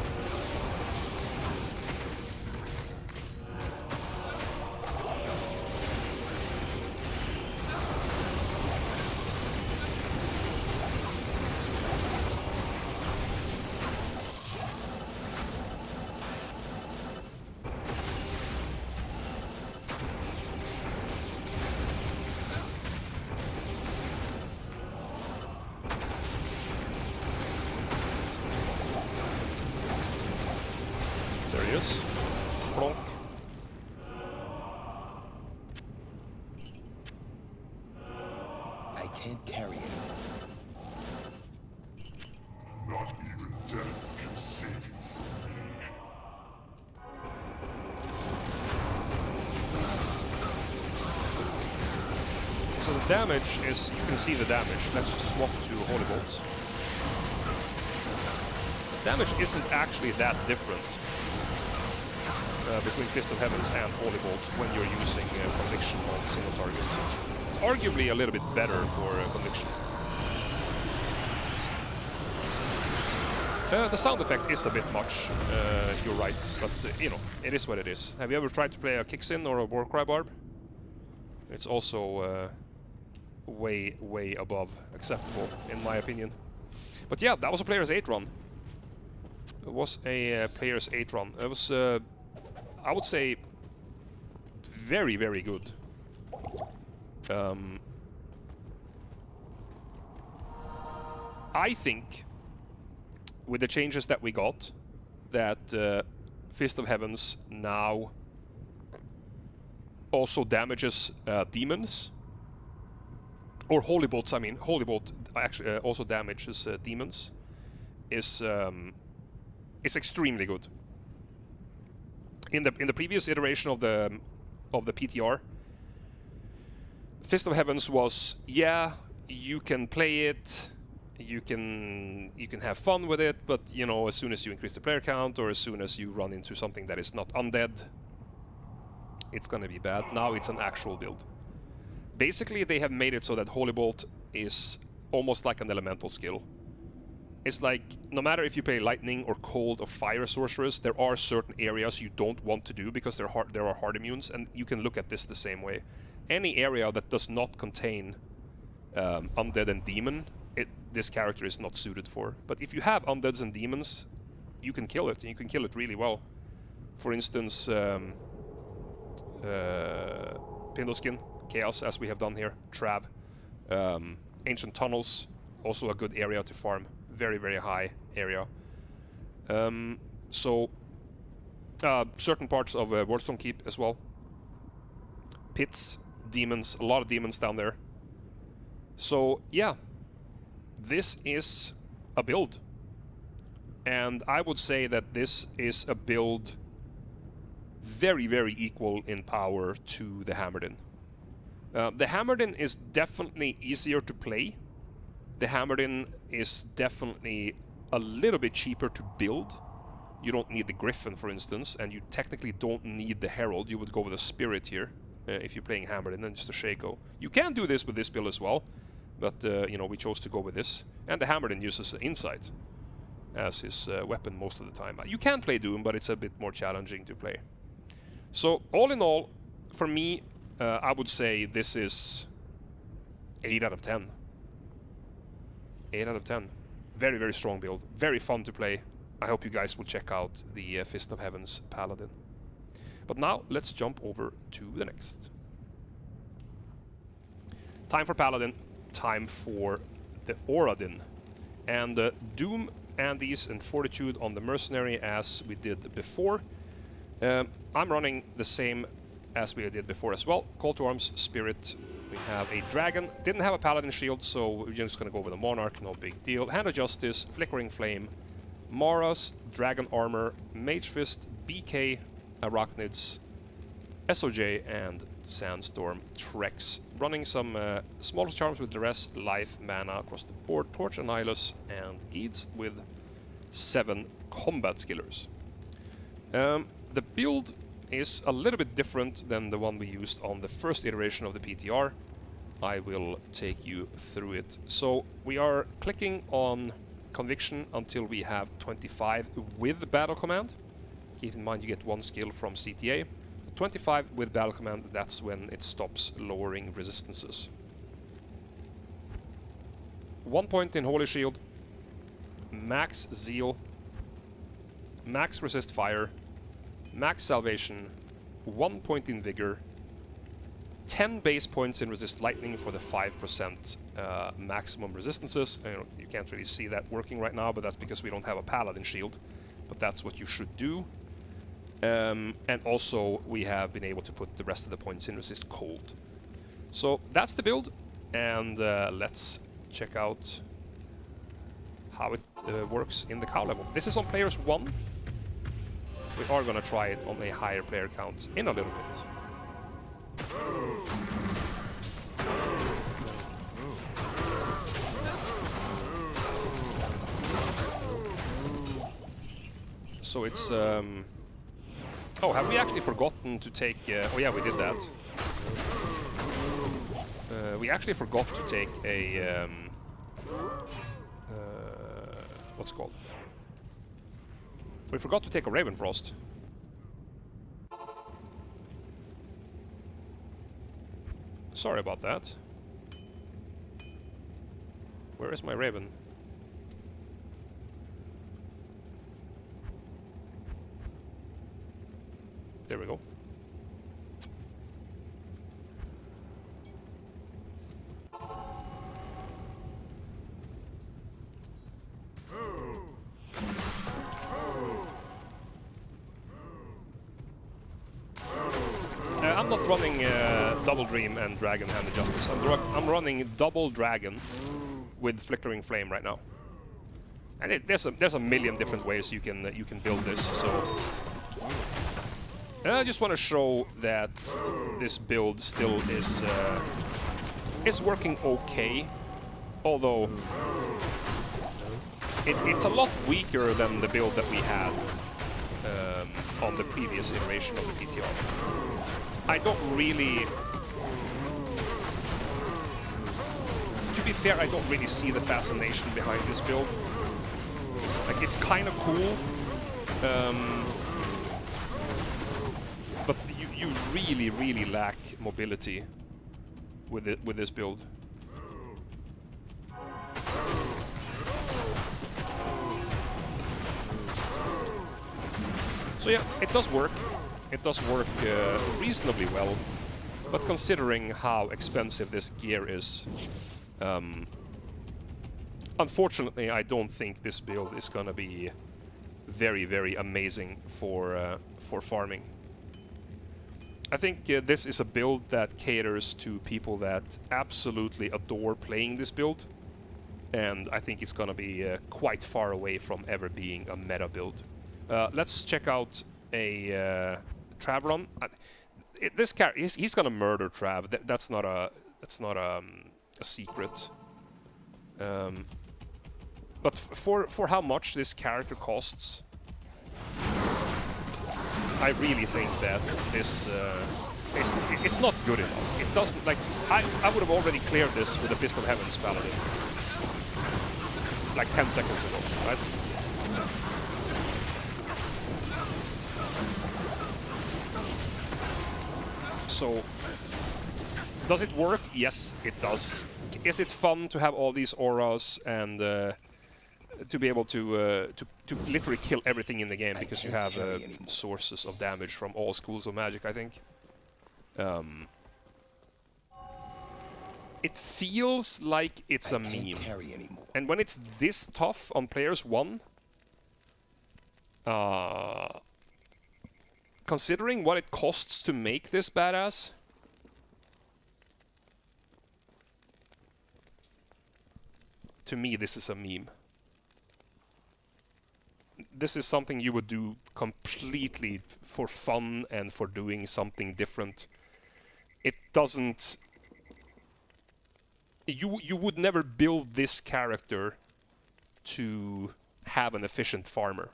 Damage is, you can see the damage. Let's swap to Holy Bolts. Damage isn't actually that different between Fist of Heavens and Holy Bolts when you're using Conviction on single targets. It's arguably a little bit better for Conviction. The sound effect is a bit much, you're right, but you know, it is what it is. Have you ever tried to play a Kicksin or a Warcry Barb? It's also way above acceptable, in my opinion. But yeah, that was a player's 8 run. It was a player's 8 run. It was, I would say, very, very good. I think, with the changes that we got, that Fist of Heavens now also damages demons. Or Holy Bolts, I mean. Holy Bolt actually also damages demons. Is extremely good. In the previous iteration of the PTR, Fist of Heavens was, yeah, you can play it, you can have fun with it, but you know, as soon as you increase the player count or as soon as you run into something that is not undead, it's gonna be bad. Now it's an actual build. Basically, they have made it so that Holy Bolt is almost like an elemental skill. It's like, no matter if you play Lightning or Cold or Fire Sorceress, there are certain areas you don't want to do because there are hard immunes, and you can look at this the same way. Any area that does not contain undead and demon, this character is not suited for. But if you have undeads and demons, you can kill it, and you can kill it really well. For instance, Pindleskin, Chaos, as we have done here, Trav. Ancient Tunnels, also a good area to farm. Very, very high area. So Certain parts of Wardstone Keep as well. Pits, demons, a lot of demons down there. So yeah, this is a build. And I would say that this is a build very, very equal in power to the Hammerden. The Hammerden is definitely easier to play. The Hammerden is definitely a little bit cheaper to build. You don't need the Griffin, for instance, and you technically don't need the Herald. You would go with a Spirit here if you're playing Hammerden, and just a Shaco. You can do this with this build as well, but you know, we chose to go with this. And the Hammerden uses Insight as his weapon most of the time. You can play Doom, but it's a bit more challenging to play. So all in all, for me, I would say this is 8 out of 10. 8 out of 10. Very, very strong build. Very fun to play. I hope you guys will check out the Fist of Heaven's Paladin. But now, let's jump over to the next. Time for Paladin. Time for the Auradin. And Doom, Andes, and Fortitude on the Mercenary as we did before. I'm running the same as we did before as well. Call to Arms, Spirit. We have a Dragon. Didn't have a Paladin shield, so we're just going to go with a Monarch, no big deal. Hand of Justice, Flickering Flame, Maras, Dragon Armor, Mage Fist, BK, Arachnids, SOJ, and Sandstorm Trex. Running some smaller charms with Duress, Life, Mana across the board, Torch, Annihilus, and Geeds with 7 combat skillers. The build is a little bit different than the one we used on the first iteration of the PTR. I will take you through it. So we are clicking on Conviction until we have 25 with Battle Command. Keep in mind you get 1 skill from CTA. 25 with Battle Command, that's when it stops lowering resistances. 1 point in Holy Shield, max Zeal, max Resist Fire, max Salvation, 1 point in Vigor, 10 base points in Resist Lightning for the 5% maximum resistances. You can't really see that working right now, but that's because we don't have a Paladin shield. But that's what you should do. And also, we have been able to put the rest of the points in Resist Cold. So that's the build, and let's check out how it works in the cow level. This is on players 1. We are going to try it on a higher player count in a little bit. So it's... Oh, have we actually forgotten to take... oh yeah, we did that. We actually forgot to take a... what's it called? We forgot to take a Ravenfrost. Sorry about that. Where is my Raven? There we go. I'm not running Double Dream and Dragon Hand of Justice. I'm running Double Dragon with Flickering Flame right now. And there's a million different ways you can build this. So I just want to show that this build still is working okay, although it's a lot weaker than the build that we had on the previous iteration of the PTR. I don't really... To be fair, I don't really see the fascination behind this build. Like, it's kind of cool, but you really, really lack mobility with this build. So yeah, it does work. It does work reasonably well, but considering how expensive this gear is, unfortunately, I don't think this build is gonna be very, very amazing for farming. I think this is a build that caters to people that absolutely adore playing this build, and I think it's gonna be quite far away from ever being a meta build. Let's check out a Trav run. This character, he's gonna murder Trav. That's not a secret. But for how much this character costs, I really think that this it's not good enough. It doesn't, like, I would have already cleared this with the Fist of Heaven's Paladin like 10 seconds ago, right? So, does it work? Yes, it does. Is it fun to have all these auras and to be able to literally kill everything in the game because you have sources of damage from all schools of magic, I think. It feels like it's a meme. And when it's this tough on players 1, considering what it costs to make this badass, to me this is a meme. This is something you would do completely for fun and for doing something different. It doesn't... You would never build this character to have an efficient farmer.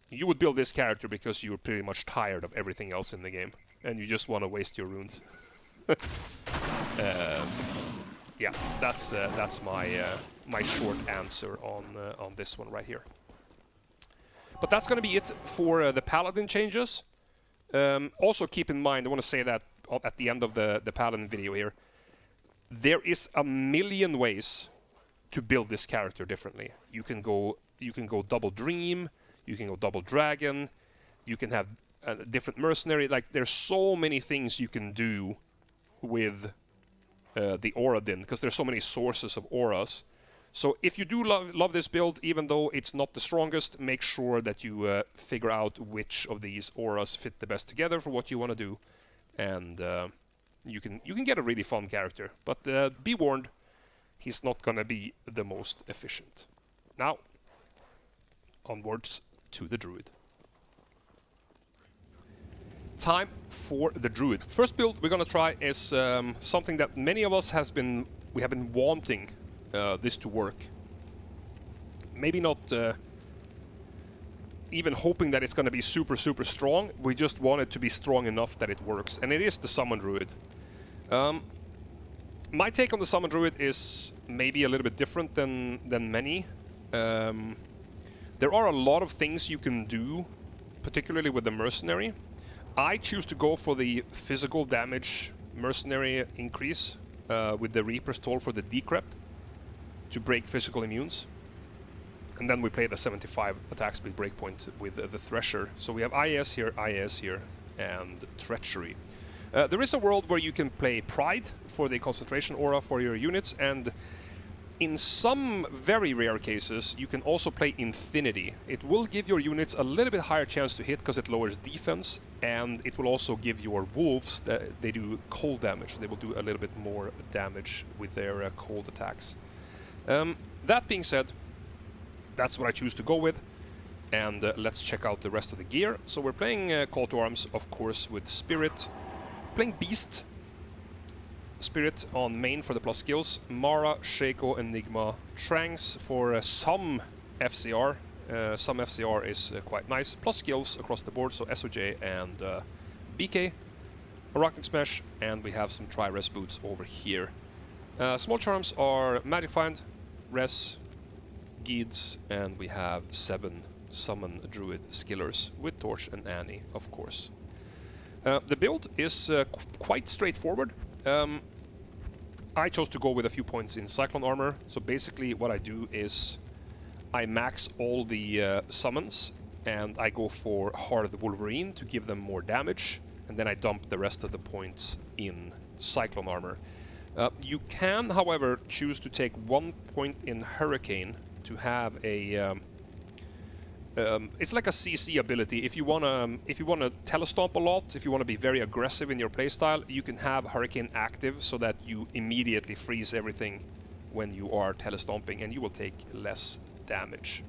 You would build this character because you're pretty much tired of everything else in the game, and you just want to waste your runes. Yeah, that's my short answer on this one right here. But that's going to be it for the Paladin changes. Also keep in mind, I want to say that at the end of the Paladin video here, there is a million ways to build this character differently. You can go double Dream, you can go double Dragon, you can have a different mercenary. Like, there's so many things you can do with the Auradin, because there's so many sources of auras. So if you do love this build, even though it's not the strongest, make sure that you figure out which of these auras fit the best together for what you want to do, and you can get a really fun character. But be warned, he's not gonna be the most efficient. Now, onwards to the Druid. Time for the Druid. First build we're gonna try is something that many of us have been wanting this to work. Maybe not even hoping that it's gonna be super strong. We just want it to be strong enough that it works, and it is the Summon Druid. My take on the Summon Druid is maybe a little bit different than many. There are a lot of things you can do, particularly with the Mercenary. I choose to go for the physical damage Mercenary increase with the Reaper's Toll for the Decrep to break physical immunes. And then we play the 75 attack speed breakpoint with the Thresher. So we have IS here, and Treachery. There is a world where you can play Pride for the concentration aura for your units, and in some very rare cases you can also play Infinity. It will give your units a little bit higher chance to hit because it lowers defense, and it will also give your wolves, they do cold damage. They will do a little bit more damage with their cold attacks. That being said, that's what I choose to go with, and let's check out the rest of the gear. So we're playing Call to Arms, of course, with Spirit. Playing Beast. Spirit on main for the plus skills. Mara, Shaco, Enigma, Tranks for some FCR. Some FCR is quite nice. Plus skills across the board, so SOJ and BK. Arachnic Smash, and we have some Tri-Res boots over here. Small charms are Magic Find, Res, Geeds, and we have 7 Summon Druid Skillers with Torch and Annie, of course. The build is quite straightforward. I chose to go with a few points in Cyclone Armor. So basically what I do is I max all the summons, and I go for Heart of the Wolverine to give them more damage, and then I dump the rest of the points in Cyclone Armor. You can, however, choose to take 1 point in Hurricane to have a It's like a CC ability. If you wanna telestomp a lot, if you wanna be very aggressive in your playstyle, you can have Hurricane active so that you immediately freeze everything when you are telestomping, and you will take less damage.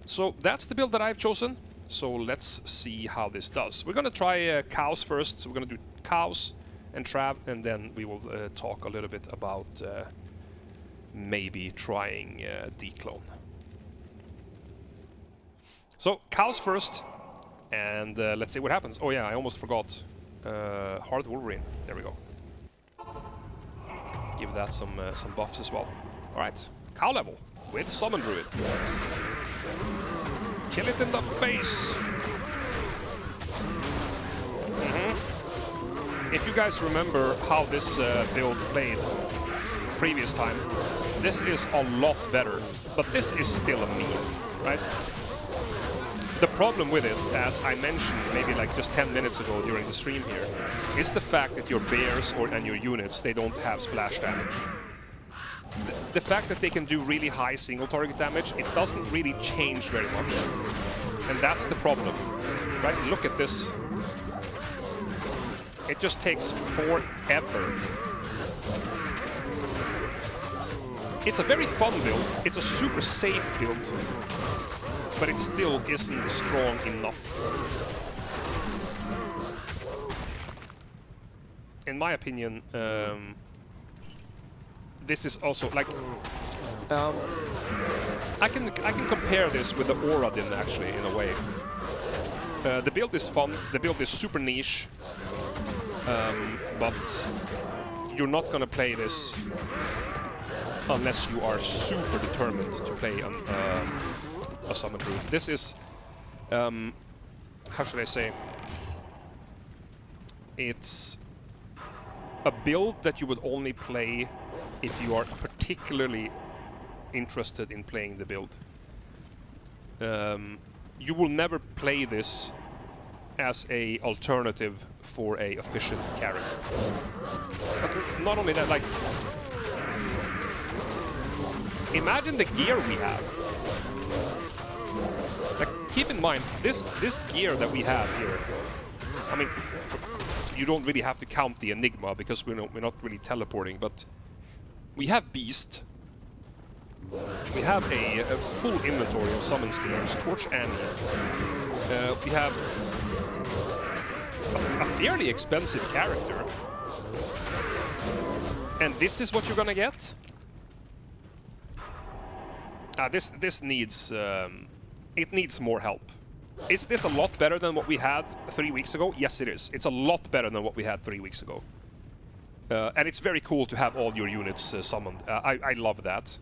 So that's the build that I've chosen. So let's see how this does. We're gonna try cows first. So we're gonna do cows and Trav, and then we will talk a little bit about maybe trying declone. So cows first, and let's see what happens. Oh yeah, I almost forgot. Hard Wolverine. There we go. Give that some buffs as well. All right, cow level with Summon Druid. Kill it in the face. If you guys remember how this build played previous time, this is a lot better, but this is still a meme, right? The problem with it, as I mentioned maybe like just 10 minutes ago during the stream here, is the fact that your bears and your units, they don't have splash damage. The fact that they can do really high single target damage, it doesn't really change very much. And that's the problem, right? Look at this. It just takes forever. It's a very fun build. It's a super safe build. But it still isn't strong enough. In my opinion, this is also like I can compare this with the Auradin actually in a way. The build is fun. The build is super niche, but you're not gonna play this unless you are super determined to play a Summon Druid. This is, how should I say? It's a build that you would only play if you are particularly interested in playing the build. You will never play this as a alternative for a efficient character. But not only that, like, imagine the gear we have. Like, keep in mind, this gear that we have here, I mean, you don't really have to count the Enigma because we're not really teleporting, but we have Beast. We have a full inventory of summon skillers, Torch and we have a fairly expensive character. And this is what you're gonna get? This needs it needs more help. Is this a lot better than what we had 3 weeks ago? Yes, it is. It's a lot better than what we had 3 weeks ago. And it's very cool to have all your units summoned. I love that.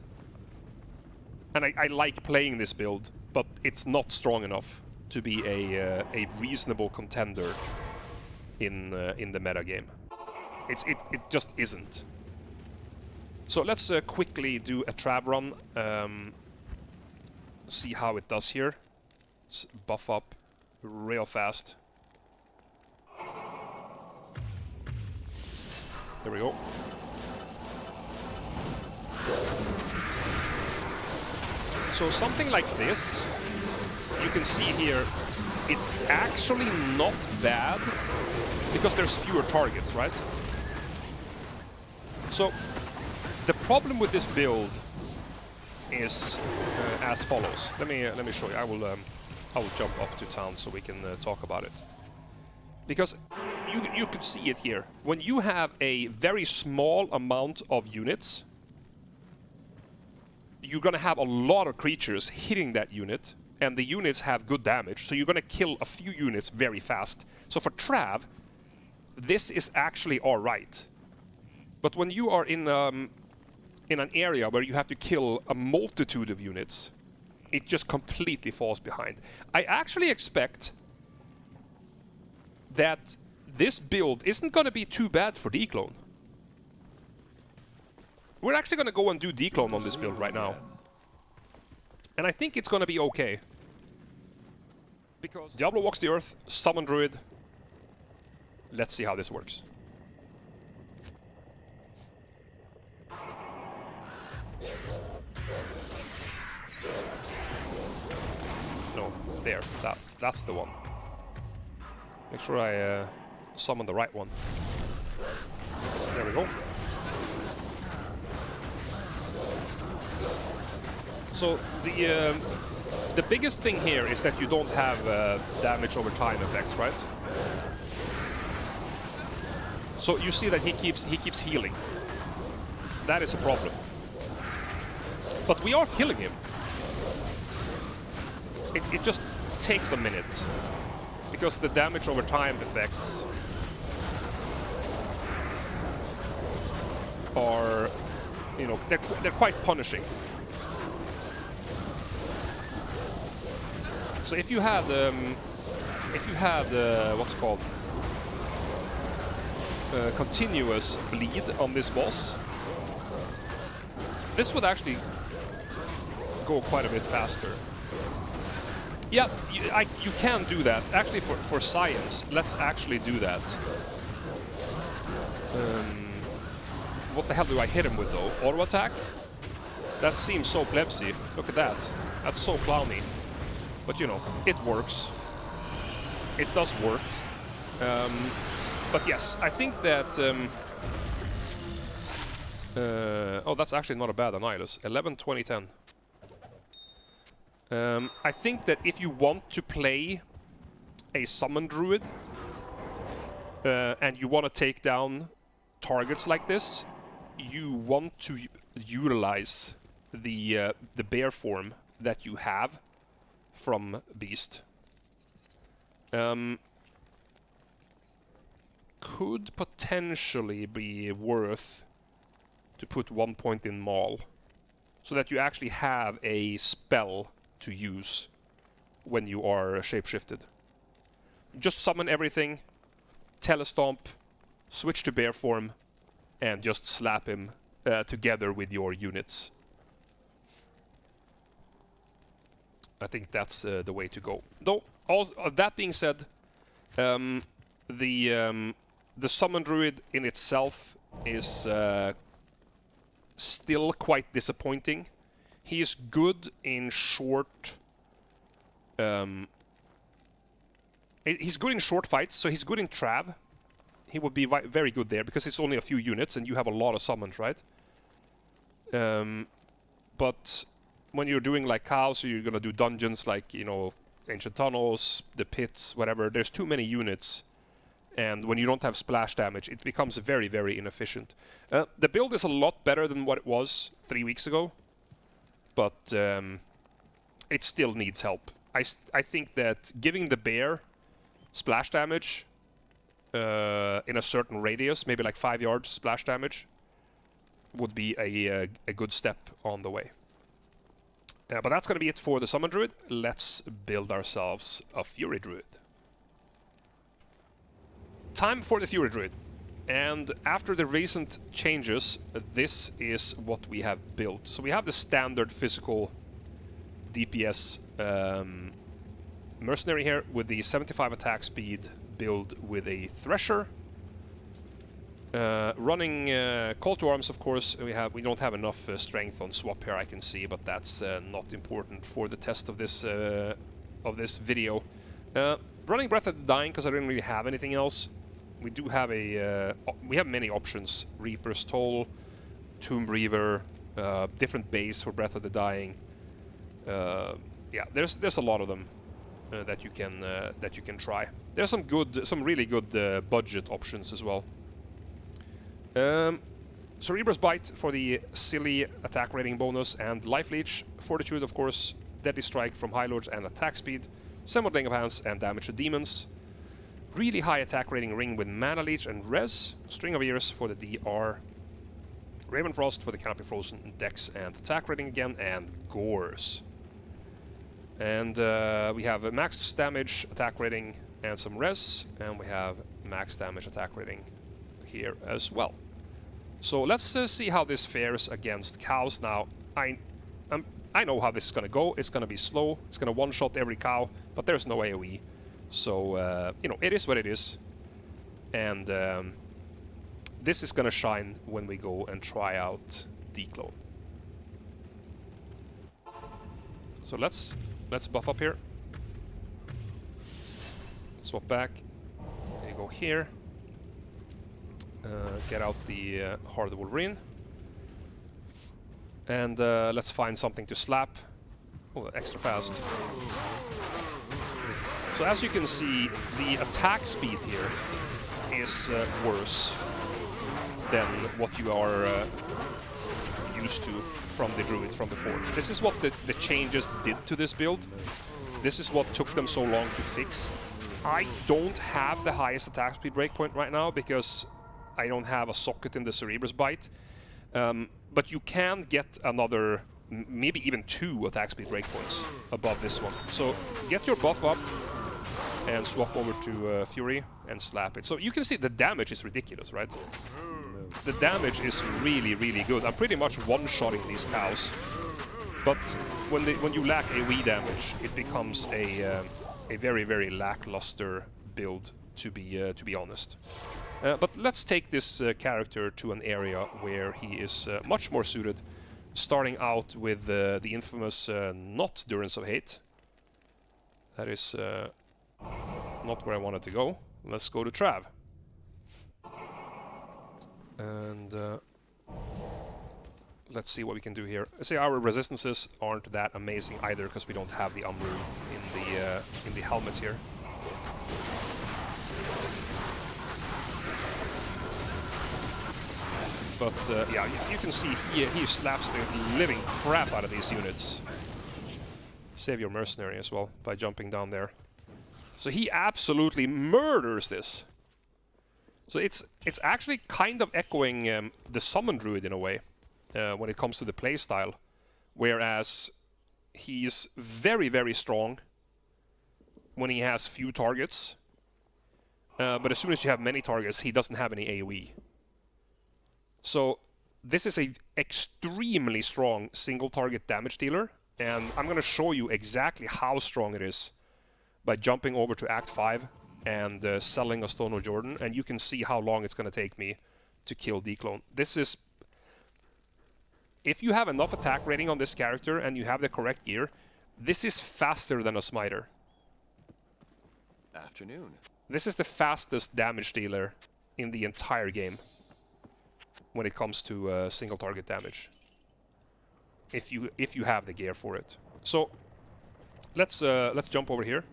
And I like playing this build, but it's not strong enough to be a reasonable contender in the metagame. It just isn't. So let's quickly do a Trav run. See how it does here. Let's buff up real fast. There we go. So something like this, you can see here, it's actually not bad because there's fewer targets, right? So the problem with this build is as follows. Let me show you. I will jump up to town so we can talk about it. Because you could see it here. When you have a very small amount of units, you're gonna have a lot of creatures hitting that unit, and the units have good damage, so you're gonna kill a few units very fast. So for Trav, this is actually alright. But when you are in an area where you have to kill a multitude of units, it just completely falls behind. I actually expect that this build isn't gonna be too bad for declone. We're actually gonna go and do declone on this build right now. And I think it's gonna be okay. Because Diablo walks the earth, Summon Druid. Let's see how this works. There, that's the one. Make sure I summon the right one. There we go. So the biggest thing here is that you don't have damage over time effects, right? So you see that he keeps healing. That is a problem. But we are killing him. It just takes a minute because the damage over time effects are, you know, they're quite punishing. So if you had what's it called, continuous bleed on this boss, this would actually go quite a bit faster. Yeah, you can do that. Actually, for science, let's actually do that. What the hell do I hit him with, though? Auto attack? That seems so plebsy. Look at that. That's so clowny. But, you know, it works. It does work. But yes, I think that... oh, that's actually not a bad Annihilus. 11, 20, 10. I think that if you want to play a summon druid and you want to take down targets like this, you want to utilize the bear form that you have from Beast. Could potentially be worth to put 1 point in Maul, so that you actually have a spell to use when you are shapeshifted. Just summon everything, telestomp, switch to bear form, and just slap him together with your units. I think that's the way to go. Though, that being said, the summon druid in itself is still quite disappointing. He is good in short... he's good in short fights, so he's good in Trav. He would be very good there, because it's only a few units and you have a lot of summons, right? But when you're doing like cows, so you're gonna do dungeons like, you know, Ancient Tunnels, the pits, whatever, there's too many units. And when you don't have splash damage, it becomes very, very inefficient. The build is a lot better than what it was 3 weeks ago. But it still needs help. I think that giving the bear splash damage in a certain radius, maybe like 5 yards splash damage, would be a good step on the way. But that's going to be it for the Summon Druid. Let's build ourselves a Fury Druid. Time for the Fury Druid. And after the recent changes, this is what we have built. So we have the standard physical DPS mercenary here with the 75 attack speed build with a Thresher. Running Call to Arms, of course. We don't have enough strength on swap here, I can see, but that's not important for the test of this video. Running Breath of the Dying because I didn't really have anything else. We do have we have many options: Reaper's Toll, Tomb Reaver, different base for Breath of the Dying. Yeah, there's a lot of them that you can try. There's some really good budget options as well. Cerebrous Bite for the silly attack rating bonus, and Life Leech, Fortitude, of course, Deadly Strike from High Lords and attack speed, Semblance of Hands and damage to demons. Really high attack rating ring with Mana Leech and Res, String of Ears for the DR, Ravenfrost for the Canopy Frozen Dex and attack rating again, and Gores. And we have a max damage attack rating and some Res, and we have max damage attack rating here as well. So let's see how this fares against cows now. I know how this is going to go. It's going to be slow. It's going to one-shot every cow, but there's no AoE. So, you know, it is what it is. And this is going to shine when we go and try out D-Clone. So let's buff up here. Swap back. There you go here. Get out the Heart of the Wolverine. And let's find something to slap. Oh, extra fast. So as you can see, the attack speed here is worse than what you are used to from the Druid from before. This is what the changes did to this build. This is what took them so long to fix. I don't have the highest attack speed breakpoint right now because I don't have a socket in the Cerebrus Bite. But you can get another, maybe even 2 attack speed breakpoints above this one. So get your buff up and swap over to Fury and slap it. So you can see the damage is ridiculous, right? The damage is really, really good. I'm pretty much one-shotting these cows. But when you lack AoE damage, it becomes a very, very lackluster build, to be honest. But let's take this character to an area where he is much more suited, starting out with the infamous not Durance of Hate. That is not where I wanted to go. Let's go to Trav. And let's see what we can do here. See, our resistances aren't that amazing either because we don't have the Umru in the helmet here. But yeah, you can see he slaps the living crap out of these units. Save your mercenary as well by jumping down there. So he absolutely murders this. So it's actually kind of echoing the Summon Druid in a way when it comes to the playstyle. Whereas he's very, very strong when he has few targets. But as soon as you have many targets, he doesn't have any AoE. So this is a extremely strong single target damage dealer, and I'm going to show you exactly how strong it is by jumping over to Act 5 and selling a Stone of Jordan, and you can see how long it's going to take me to kill D-Clone. This is... If you have enough attack rating on this character and you have the correct gear, this is faster than a Smiter. Afternoon. This is the fastest damage dealer in the entire game when it comes to single target damage, if you have the gear for it. So let's jump over here.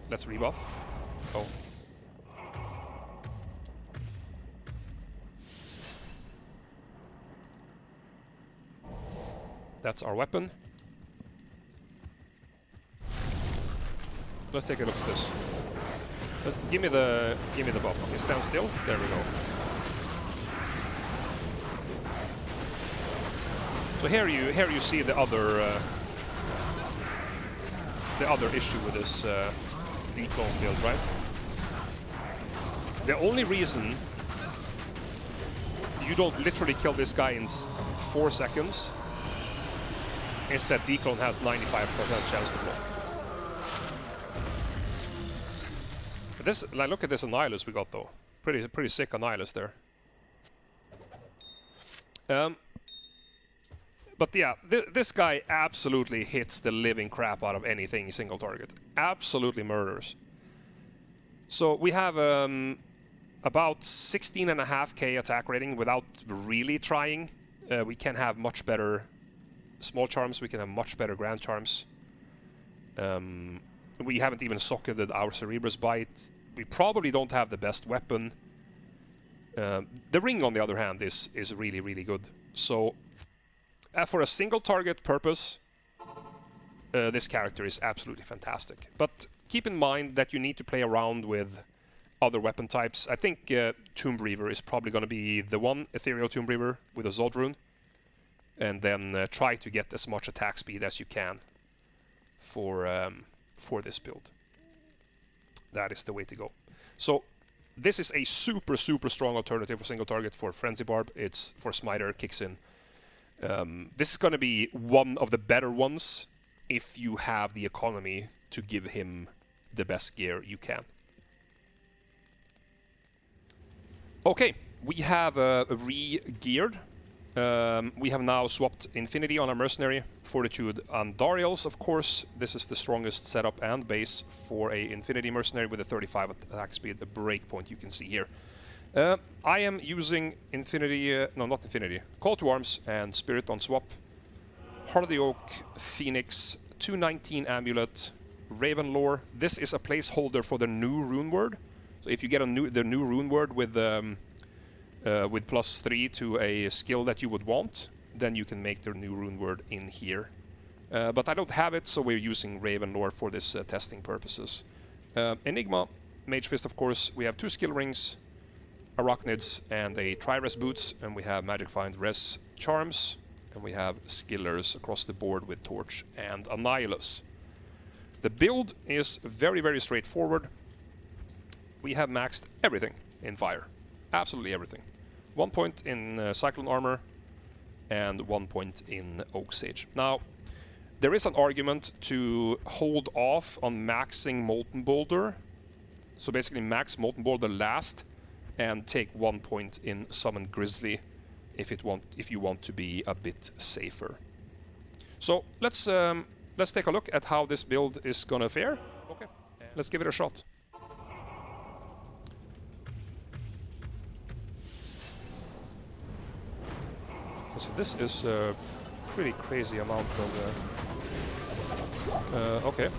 Let's rebuff. Oh. That's our weapon. Let's take a look at this. Give me the buff. Okay, stand still. There we go. So here you see the other issue with this D-Clone build, right? The only reason you don't literally kill this guy in 4 seconds is that D-Clone has 95% chance to block. This, like, look at this Annihilus we got though. Pretty sick Annihilus there. But yeah, this guy absolutely hits the living crap out of anything single target. Absolutely murders. So we have about 16.5k attack rating without really trying. We can have much better small charms. We can have much better grand charms. We haven't even socketed our Cerebrus Bite. We probably don't have the best weapon. The ring, on the other hand, is really, really good. So, for a single target purpose, this character is absolutely fantastic. But keep in mind that you need to play around with other weapon types. I think Tomb Breaver is probably going to be the one, Ethereal Tomb Breaver with a Zod rune. And then try to get as much attack speed as you can for this build. That is the way to go. So this is a super, super strong alternative for single target for Frenzy Barb. It's for Smiter, kicks in. This is going to be one of the better ones if you have the economy to give him the best gear you can. Okay, we have re-geared We have now swapped Infinity on our Mercenary, Fortitude and Darials, of course. This is the strongest setup and base for a Infinity Mercenary with a 35 attack speed, the breakpoint you can see here. I am using Infinity, no, not Infinity, Call to Arms and Spirit on swap. Heart of the Oak, Phoenix, 219 Amulet, Raven Lore. This is a placeholder for the new rune word. So if you get the new rune word with +3 to a skill that you would want, then you can make the new rune word in here. But I don't have it, so we're using Raven Lore for this testing purposes. Enigma, Mage Fist, of course. We have 2 skill rings, Arachnids, and a Tri-Res Boots, and we have Magic Find Res Charms, and we have Skillers across the board with Torch and Annihilus. The build is very, very straightforward. We have maxed everything in fire. Absolutely everything. 1 point in Cyclone Armor and 1 point in Oak Sage. Now, there is an argument to hold off on maxing Molten Boulder. So basically max Molten Boulder last and take 1 point in Summon Grizzly if you want to be a bit safer. So let's take a look at how this build is gonna fare. Okay, let's give it a shot. So this is a pretty crazy amount of... okay.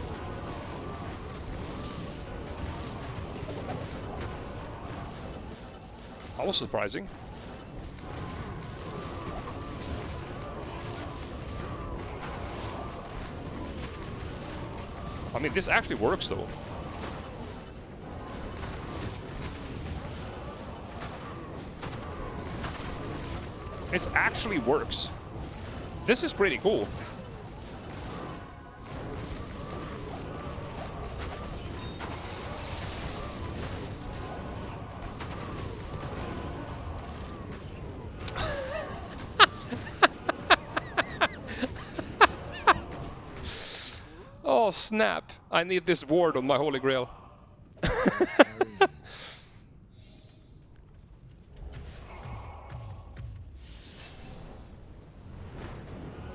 That was surprising. I mean, this actually works though. This actually works. This is pretty cool. Oh snap, I need this ward on my Holy Grail.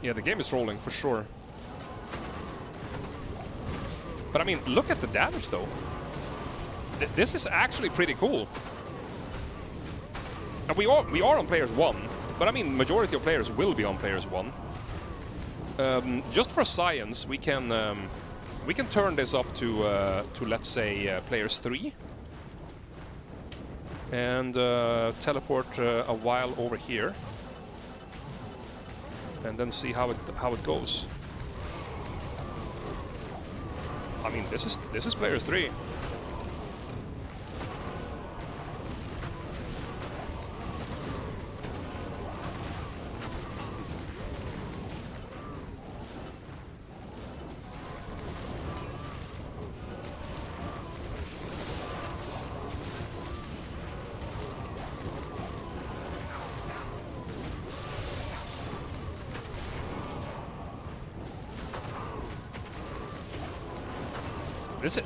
Yeah, the game is rolling for sure. But I mean, look at the damage though. This is actually pretty cool. And we are on players 1, but I mean, majority of players will be on players 1. Just for science, we can turn this up to let's say players 3, and teleport a while over here, and then see how it goes. I mean, this is players 3.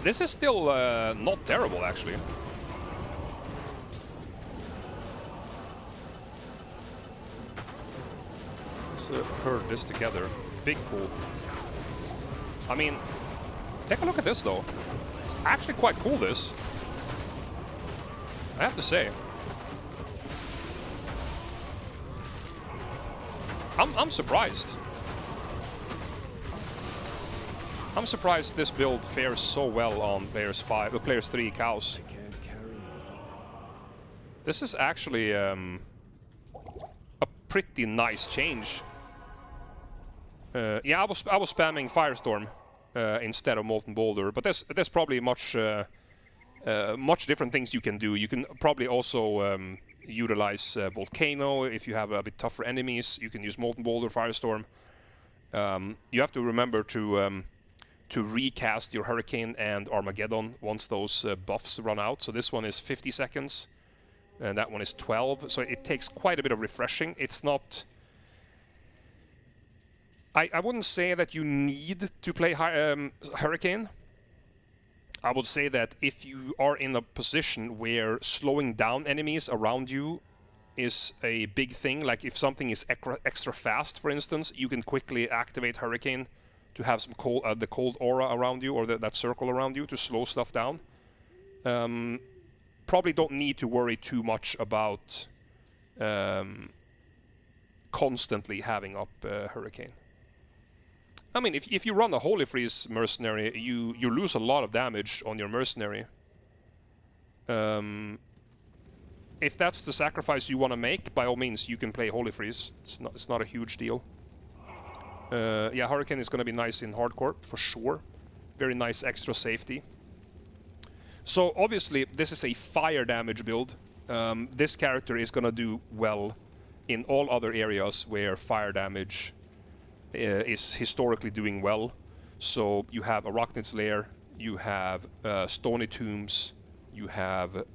This is still not terrible, actually. Let's herd this together. Big pool. I mean, take a look at this, though. It's actually quite cool, this. I have to say. I'm surprised. I'm surprised this build fares so well on players 3 cows. This is actually a pretty nice change. Yeah, I was spamming Firestorm instead of Molten Boulder, but there's probably much different things you can do. You can probably also utilize Volcano if you have a bit tougher enemies. You can use Molten Boulder, Firestorm. You have to remember to recast your Hurricane and Armageddon once those buffs run out. So this one is 50 seconds, and that one is 12. So it takes quite a bit of refreshing. It's not... I wouldn't say that you need to play Hurricane. I would say that if you are in a position where slowing down enemies around you is a big thing. Like if something is extra fast, for instance, you can quickly activate Hurricane to have some the cold aura around you, or that circle around you to slow stuff down. Probably don't need to worry too much about constantly having up Hurricane. I mean, if you run a Holy Freeze Mercenary, you lose a lot of damage on your Mercenary. If that's the sacrifice you want to make, by all means, you can play Holy Freeze. It's not a huge deal. Yeah, Hurricane is going to be nice in hardcore, for sure. Very nice extra safety. So, obviously, this is a fire damage build. This character is going to do well in all other areas where fire damage is historically doing well. So, you have Arachnid's Lair, you have Stony Tombs, you have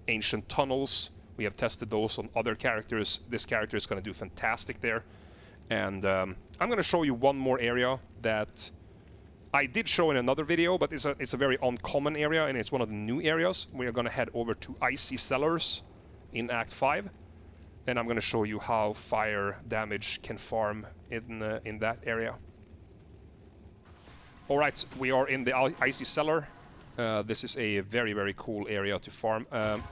Ancient Tunnels. We have tested those on other characters. This character is going to do fantastic there. And I'm going to show you one more area that I did show in another video, but it's a very uncommon area, and it's one of the new areas. We are going to head over to Icy Cellars in Act 5, and I'm going to show you how fire damage can farm in that area. Alright, we are in the Icy Cellar. This is a very, very cool area to farm.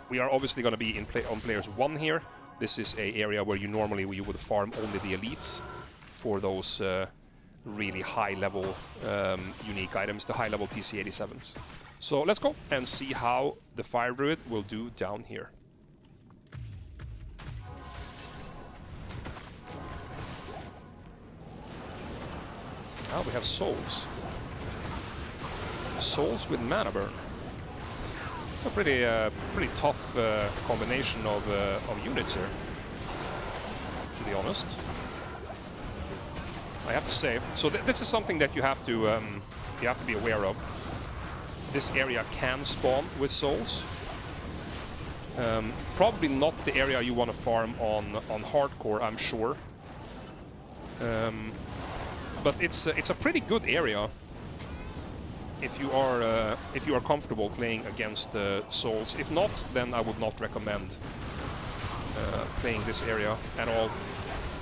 We are obviously going to be on players 1 here. This is an area where you would farm only the elites for those really high-level unique items, the high-level TC-87s. So let's go and see how the Fire Druid will do down here. Now we have Souls. Souls with Mana Burn. It's a pretty tough combination of units here, to be honest. I have to say. So this is something that you have to be aware of. This area can spawn with souls. Probably not the area you want to farm on hardcore, I'm sure. But it's a pretty good area if you are comfortable playing against souls. If not, then I would not recommend playing this area at all,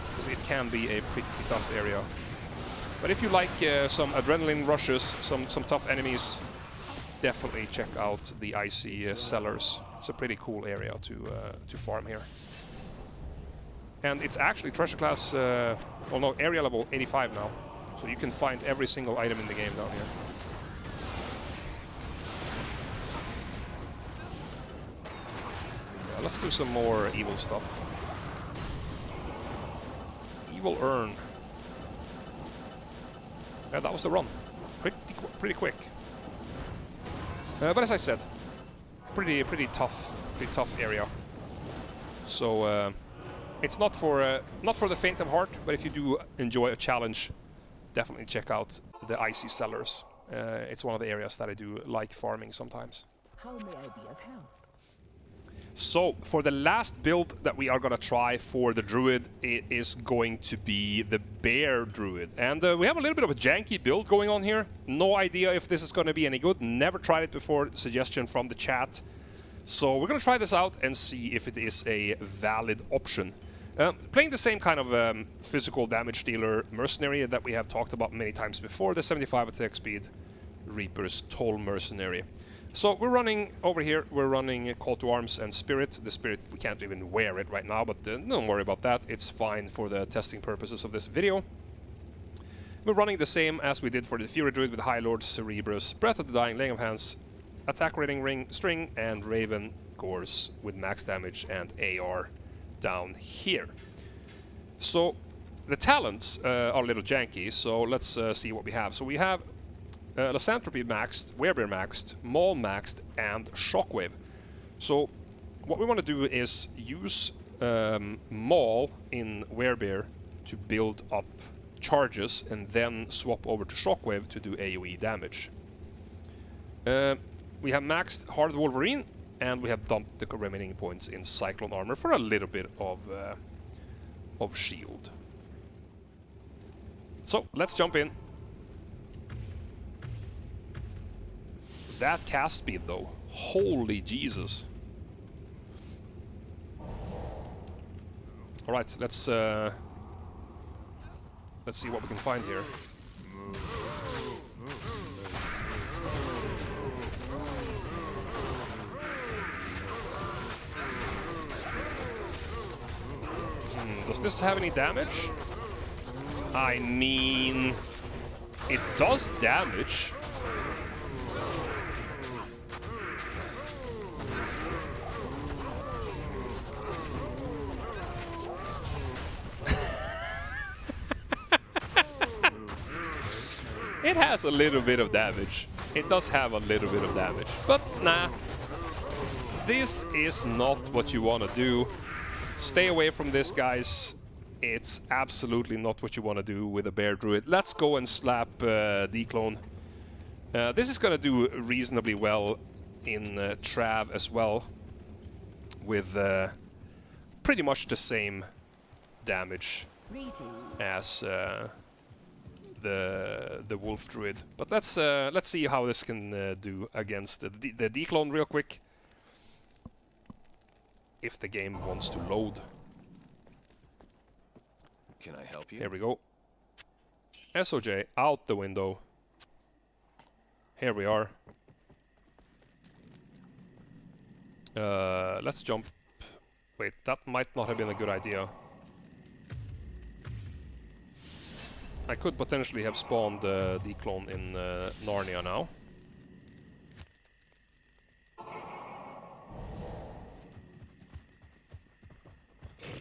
because it can be a pretty tough area. But if you like some adrenaline rushes, some tough enemies, definitely check out the Icy Cellars. It's a pretty cool area to farm here. And it's actually treasure class, well no, area level 85 now. So you can find every single item in the game down here. Yeah, let's do some more evil stuff. Evil Urn. Yeah, that was the run. Pretty quick. But as I said, pretty tough area. So it's not for the faint of heart. But if you do enjoy a challenge, definitely check out the Icy Cellars. It's one of the areas that I do like farming sometimes. How may I be of help? So, for the last build that we are going to try for the Druid, it is going to be the Bear Druid. And we have a little bit of a janky build going on here. No idea if this is going to be any good. Never tried it before. Suggestion from the chat. So, we're going to try this out and see if it is a valid option. Playing the same kind of physical damage dealer mercenary that we have talked about many times before, the 75 attack speed Reaper's Toll Mercenary. So we're running over here, we're running Call to Arms and Spirit. The Spirit, we can't even wear it right now, but don't worry about that. It's fine for the testing purposes of this video. We're running the same as we did for the Fury Druid with High Lord, Cerebrus, Breath of the Dying, Laying of Hands, Attack Rating Ring, String, and Raven Gores with max damage and AR down here. So the talents are a little janky, so let's see what we have. So we have Lysanthropy maxed, Werebear maxed, Maul maxed, and Shockwave. So what we want to do is use Maul in Werebear to build up charges and then swap over to Shockwave to do AoE damage. We have maxed Hard Wolverine, and we have dumped the remaining points in Cyclone Armor for a little bit of shield. So let's jump in. That cast speed though, holy Jesus. All right, let's see what we can find here. Does this have any damage? I mean, it does damage. It has a little bit of damage. It does have a little bit of damage. But nah, this is not what you want to do. Stay away from this, guys. It's absolutely not what you want to do with a bear druid. Let's go and slap D-Clone. This is going to do reasonably well in Trav as well, with pretty much the same damage as the wolf druid. But let's see how this can do against the D-Clone real quick, if the game wants to load. Can I help you? Here we go. SOJ out the window. Here we are. Let's jump. Wait, that might not have been a good idea. I could potentially have spawned D-Clone in Narnia now.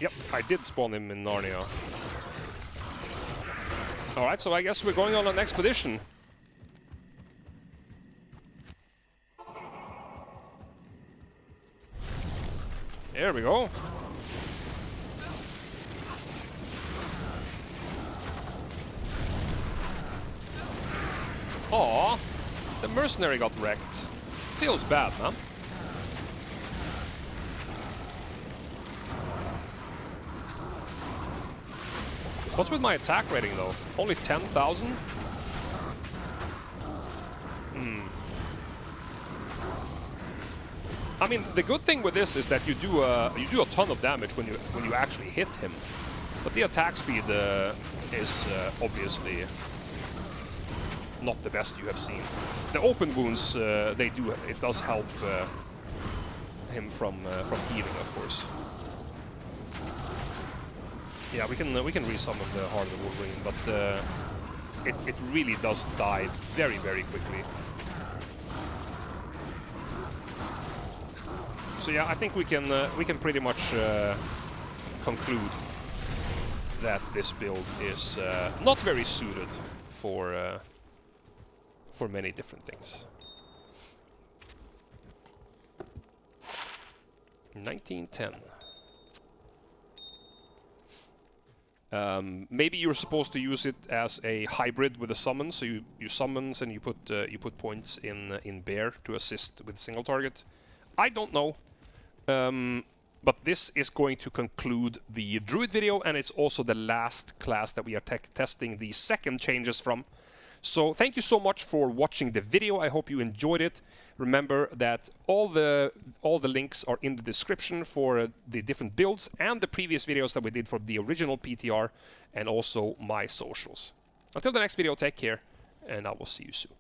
Yep, I did spawn him in Narnia. Alright, so I guess we're going on an expedition. There we go. Aw, the mercenary got wrecked. Feels bad, man. What's with my attack rating, though? Only 10,000? I mean, the good thing with this is that you do a ton of damage when you actually hit him, but the attack speed is obviously not the best you have seen. The open wounds, it does help him from healing, of course. Yeah, we can resummon the Heart of the Wolverine, but it really does die very, very quickly. So yeah, I think we can pretty much conclude that this build is not very suited for many different things. 1910. Maybe you're supposed to use it as a hybrid with a summon, so you summons and you put points in bear to assist with single target. I don't know, but this is going to conclude the Druid video, and it's also the last class that we are testing the second changes from. So thank you so much for watching the video. I hope you enjoyed it. Remember that all the links are in the description for the different builds and the previous videos that we did for the original PTR, and also my socials. Until the next video, take care, and I will see you soon.